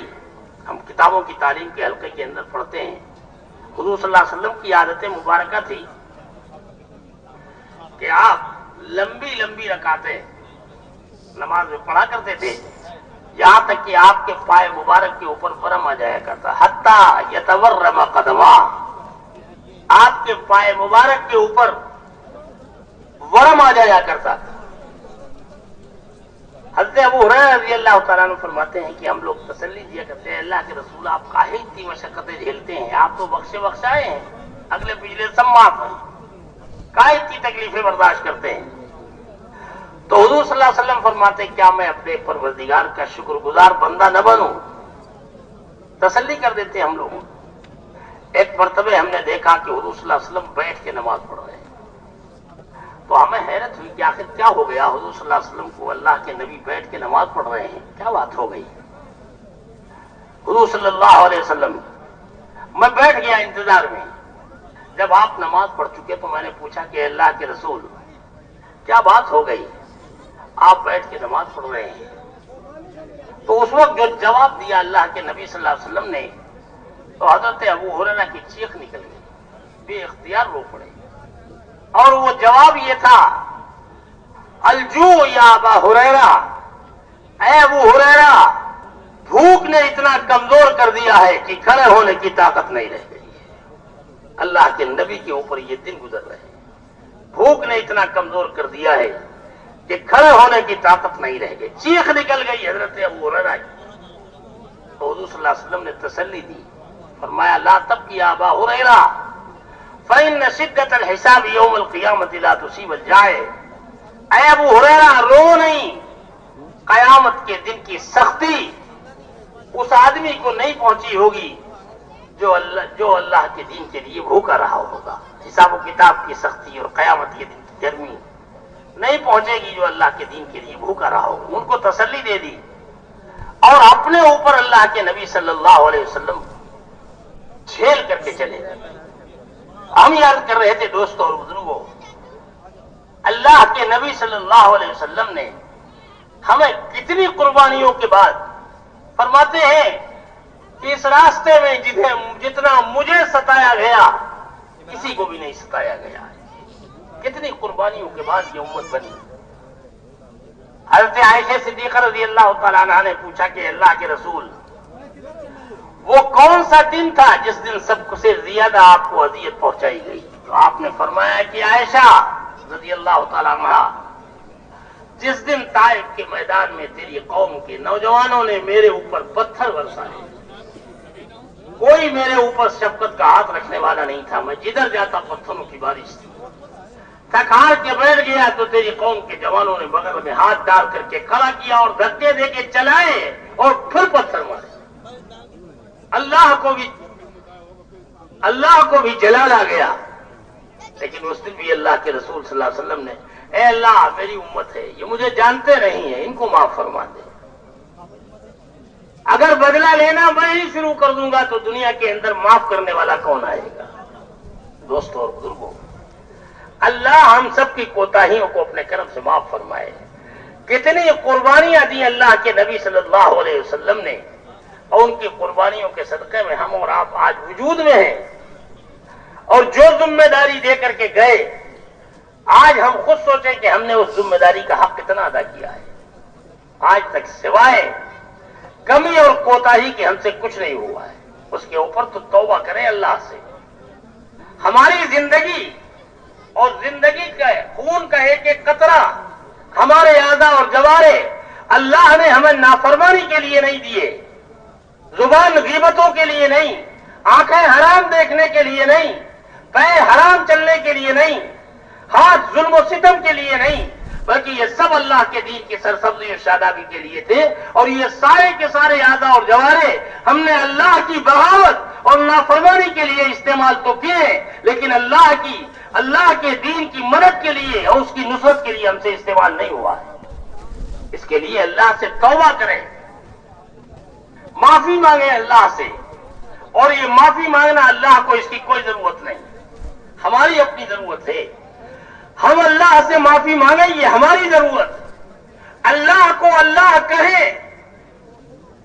ہم کتابوں کی تعلیم کے حلقے کے اندر پڑھتے ہیں حضور صلی اللہ علیہ وسلم کی عادت مبارکہ تھی کہ آپ لمبی لمبی رکعتیں نماز میں پڑھا کرتے تھے, یہاں تک کہ آپ کے پائے مبارک کے اوپر ورم آ جایا کرتا, حتی یتورم قدما, آپ کے پائے مبارک کے اوپر ورم آ جایا کرتا تھا. حضرت ابو ہریرہ رضی اللہ تعالیٰ عنہ فرماتے ہیں کہ ہم لوگ تسلی دیا کرتے ہیں اللہ کے رسول آپ کاہے اتنی مشقتیں جھیلتے ہیں, آپ تو بخشائے ہیں, اگلے پچھلے سب معاف ہیں, کاہے اتنی تکلیفیں برداشت کرتے ہیں. تو حضور صلی اللہ علیہ وسلم فرماتے ہیں کیا میں اپنے پروردگار کا شکر گزار بندہ نہ بنوں؟ تسلی کر دیتے ہم لوگوں. ایک مرتبہ ہم نے دیکھا کہ حضور صلی اللہ علیہ وسلم بیٹھ کے نماز پڑھ رہے ہیں, تو ہمیں حیرت ہوئی کہ آخر کیا ہو گیا حضور صلی اللہ علیہ وسلم کو، اللہ کے نبی بیٹھ کے نماز پڑھ رہے ہیں، کیا بات ہو گئی؟ حضور صلی اللہ علیہ وسلم، میں بیٹھ گیا انتظار میں، جب آپ نماز پڑھ چکے تو میں نے پوچھا کہ اللہ کے رسول کیا بات ہو گئی، آپ بیٹھ کے نماز پڑھ رہے ہیں؟ تو اس وقت جو جواب دیا اللہ کے نبی صلی اللہ علیہ وسلم نے، تو حضرت ابو ہریرہ کی چیخ نکل گئی، بے اختیار رو پڑے، اور وہ جواب یہ تھا، الجو یا ابا ہریرہ، اے ابو ہریرہ، بھوک نے اتنا کمزور کر دیا ہے کہ کھڑے ہونے کی طاقت نہیں رہ گئی ہے۔ اللہ کے نبی کے اوپر یہ دن گزر رہے ہیں، بھوک نے اتنا کمزور کر دیا ہے کہ کھڑے ہونے کی طاقت نہیں رہ گئی، چیخ نکل گئی حضرت ابو ہریرہ کی۔ تو حضور صلی اللہ علیہ وسلم نے تسلی دی، فرمایا لا تبکی یا ابا ہریرہ فإن شدت الحساب یوم القیامت لا تصیب الجائع، اے ابو ہریرہ رو نہیں، قیامت کے دن کی سختی اس آدمی کو نہیں پہنچی ہوگی جو اللہ کے دین کے لیے بھوکا رہا ہوگا۔ حساب و کتاب کی سختی اور قیامت کے دن کی گرمی نہیں پہنچے گی جو اللہ کے دین کے لیے بھوکا رہا ہوگا۔ ان کو تسلی دے دی، اور اپنے اوپر اللہ کے نبی صلی اللہ علیہ وسلم جھیل کر کے چلے گئے۔ ہم یاد کر رہے تھے دوستوں اور بزرگوں، اللہ کے نبی صلی اللہ علیہ وسلم نے ہمیں کتنی قربانیوں کے بعد فرماتے ہیں کہ اس راستے میں جتنا مجھے ستایا گیا کسی کو بھی نہیں ستایا گیا۔ کتنی قربانیوں کے بعد یہ امت بنی۔ حضرت عائشہ صدیقہ رضی اللہ تعالیٰ عنہا نے پوچھا کہ اللہ کے رسول، وہ کون سا دن تھا جس دن سب سے زیادہ آپ کو اذیت پہنچائی گئی؟ تو آپ نے فرمایا کہ عائشہ رضی اللہ تعالیٰ عنہا، جس دن طائف کے میدان میں تیری قوم کے نوجوانوں نے میرے اوپر پتھر برسائے، کوئی میرے اوپر شفقت کا ہاتھ رکھنے والا نہیں تھا، میں جدھر جاتا پتھروں کی بارش تھی، تھک ہار کے بیٹھ گیا تو تیری قوم کے جوانوں نے بغل میں ہاتھ ڈال کر کے کھڑا کیا اور دھکے دے کے چلائے اور پھر پتھر مارے۔ اللہ کو بھی جلالا گیا، لیکن اس دن بھی اللہ کے رسول صلی اللہ علیہ وسلم نے، اے اللہ میری امت ہے، یہ مجھے جانتے نہیں ہیں، ان کو معاف فرما دے، اگر بدلہ لینا میں ہی شروع کر دوں گا تو دنیا کے اندر معاف کرنے والا کون آئے گا؟ دوستوں اور بزرگوں، اللہ ہم سب کی کوتاہیوں کو اپنے کرم سے معاف فرمائے۔ کتنی قربانیاں دی اللہ کے نبی صلی اللہ علیہ وسلم نے، اور ان کی قربانیوں کے صدقے میں ہم اور آپ آج وجود میں ہیں، اور جو ذمہ داری دے کر کے گئے، آج ہم خود سوچیں کہ ہم نے اس ذمہ داری کا حق کتنا ادا کیا ہے۔ آج تک سوائے کمی اور کوتاہی کے ہم سے کچھ نہیں ہوا ہے، اس کے اوپر تو توبہ کریں اللہ سے۔ ہماری زندگی اور زندگی کا خون کا ایک ایک قطرہ، ہمارے اعضاء اور جوارے اللہ نے ہمیں نافرمانی کے لیے نہیں دیے، زبان غیبتوں کے لیے نہیں، آنکھیں حرام دیکھنے کے لیے نہیں، پیر حرام چلنے کے لیے نہیں، ہاتھ ظلم و ستم کے لیے نہیں، بلکہ یہ سب اللہ کے دین کی سرسبزی اور شادابی کے لیے تھے، اور یہ سارے کے سارے اعضاء اور جوارے ہم نے اللہ کی بغاوت اور نافرمانی کے لیے استعمال تو کیے، لیکن اللہ کے دین کی مدد کے لیے اور اس کی نصرت کے لیے ہم سے استعمال نہیں ہوا ہے۔ اس کے لیے اللہ سے توبہ کریں، معافی مانگیں اللہ سے، اور یہ معافی مانگنا اللہ کو اس کی کوئی ضرورت نہیں، ہماری اپنی ضرورت ہے۔ ہم اللہ سے معافی مانگیں، یہ ہماری ضرورت، اللہ کو اللہ کہیں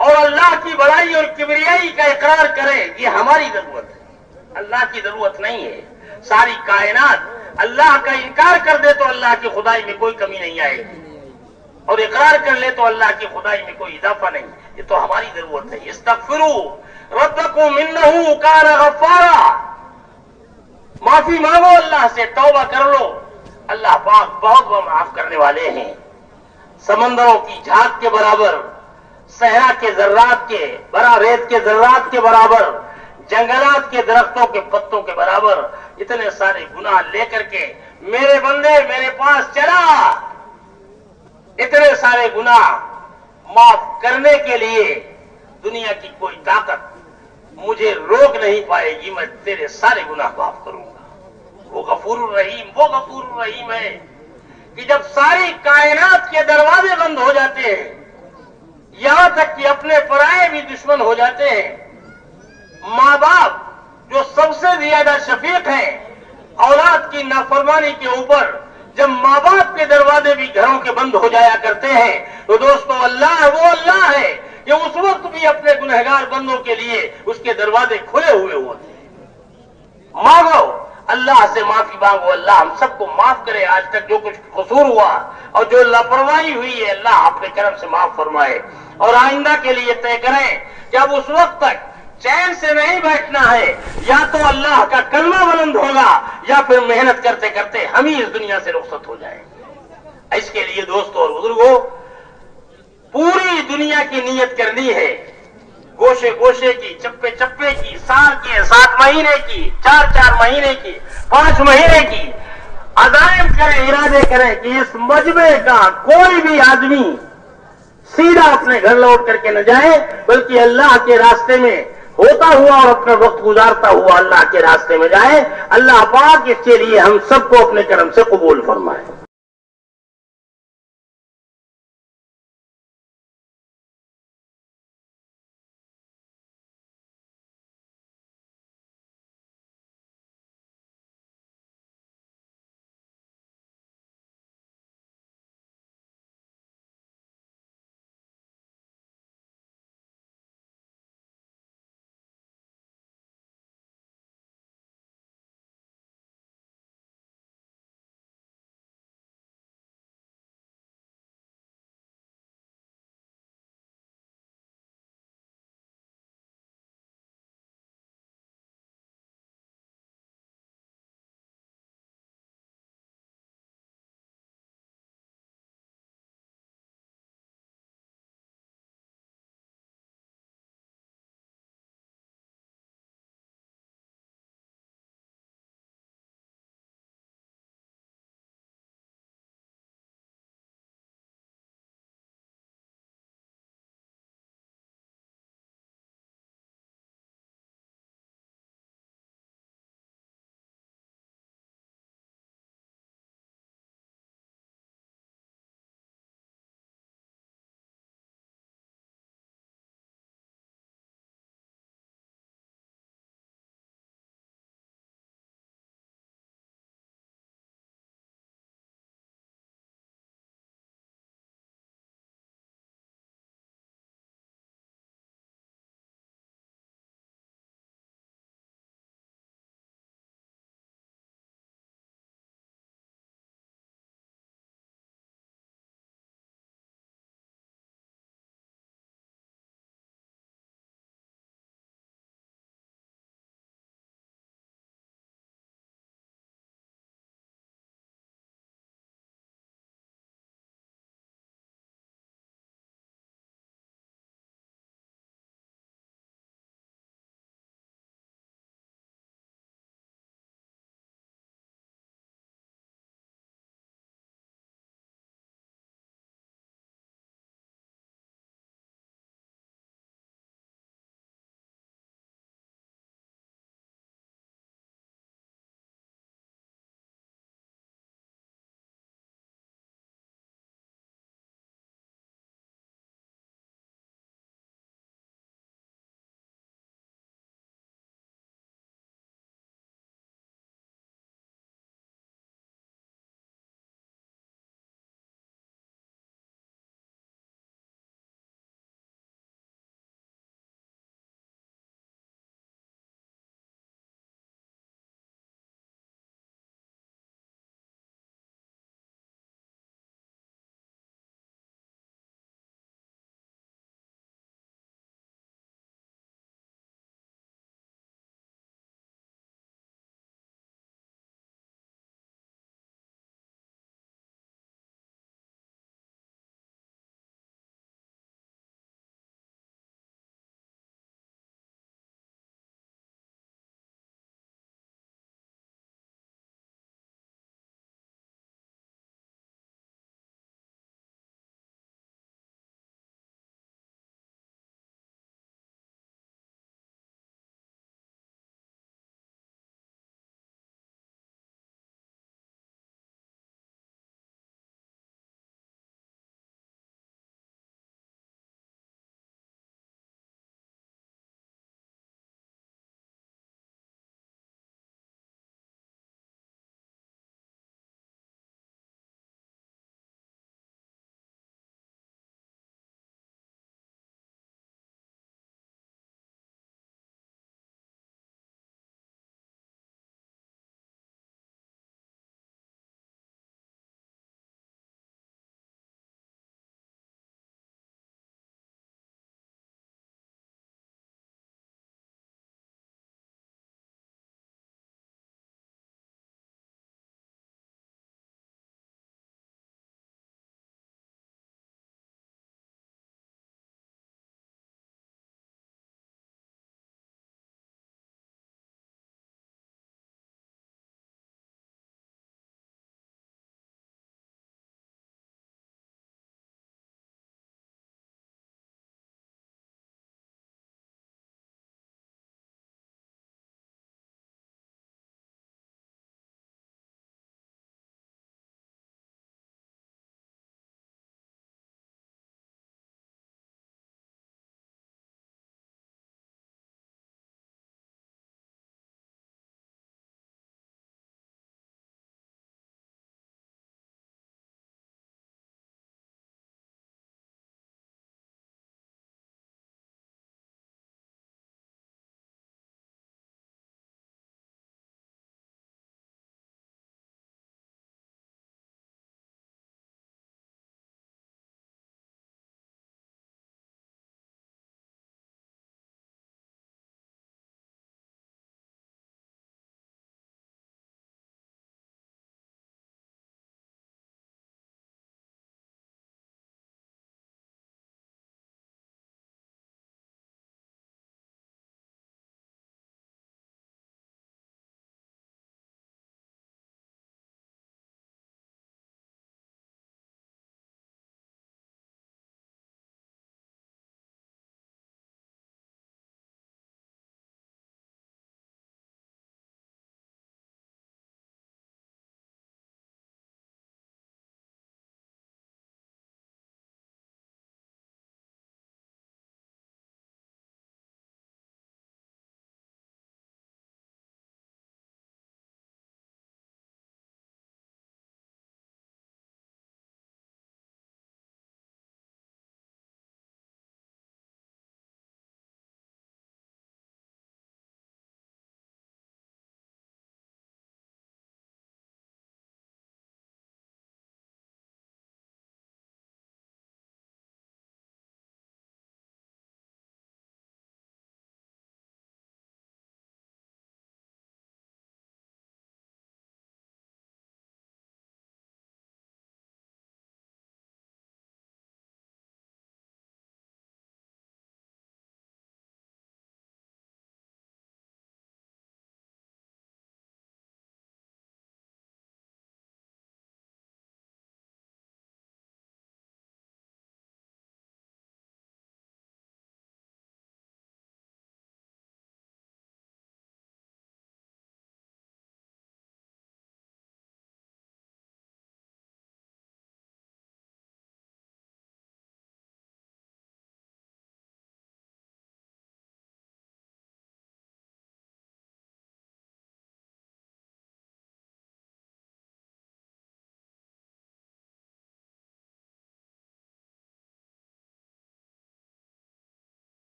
اور اللہ کی بڑائی اور کبریائی کا اقرار کریں، یہ ہماری ضرورت ہے، اللہ کی ضرورت نہیں ہے۔ ساری کائنات اللہ کا انکار کر دے تو اللہ کی خدائی میں کوئی کمی نہیں آئے گی، اور اقرار کر لے تو اللہ کی خدائی میں کوئی اضافہ نہیں، یہ تو ہماری ضرورت ہے۔ استغفروا ربکم انہ کان غفارا، معافی مانگو اللہ سے، توبہ کر لو، اللہ پاک بہت معاف کرنے والے ہیں۔ سمندروں کی جھاگ کے برابر، صحرا کے ذرات کے، برا ریت کے ذرات کے برابر، جنگلات کے درختوں کے پتوں کے برابر اتنے سارے گناہ لے کر کے میرے بندے میرے پاس چلا، اتنے سارے گناہ معاف کرنے کے لیے دنیا کی کوئی طاقت مجھے روک نہیں پائے گی، میں تیرے سارے گناہ معاف کروں گا۔ وہ غفور الرحیم ہے کہ جب ساری کائنات کے دروازے بند ہو جاتے ہیں، یہاں تک کہ اپنے پرائے بھی دشمن ہو جاتے ہیں، ماں باپ جو سب سے زیادہ شفیق ہیں اولاد کی نافرمانی کے اوپر، جب ماں باپ کے دروازے بھی گھروں کے بند ہو جایا کرتے ہیں، تو دوستو اللہ وہ اللہ ہے کہ اس وقت بھی اپنے گنہگار بندوں کے لیے اس کے دروازے کھلے ہوئے ہوتے ہیں۔ مانگو، اللہ سے معافی مانگو، اللہ ہم سب کو معاف کرے، آج تک جو کچھ قصور ہوا اور جو لاپرواہی ہوئی ہے اللہ اپنے کرم سے معاف فرمائے، اور آئندہ کے لیے طے کریں کہ اب اس وقت تک چین سے نہیں بیٹھنا ہے، یا تو اللہ کا کلمہ بلند ہوگا یا پھر محنت کرتے کرتے ہم ہی اس دنیا سے رخصت ہو جائیں۔ اس کے لیے دوستو اور بزرگوں پوری دنیا کی نیت کرنی ہے، گوشے گوشے کی، چپے چپے کی، سال کی، 7 مہینے کی، 4 مہینے کی، 5 مہینے کی عزائم کریں، ارادے کریں کہ اس مجمع کا کوئی بھی آدمی سیدھا اپنے گھر لوٹ کر کے نہ جائے، بلکہ اللہ کے راستے میں ہوتا ہوا اور اپنا وقت گزارتا ہوا اللہ کے راستے میں جائے۔ اللہ پاک اس کے لیے ہم سب کو اپنے کرم سے قبول فرمائے۔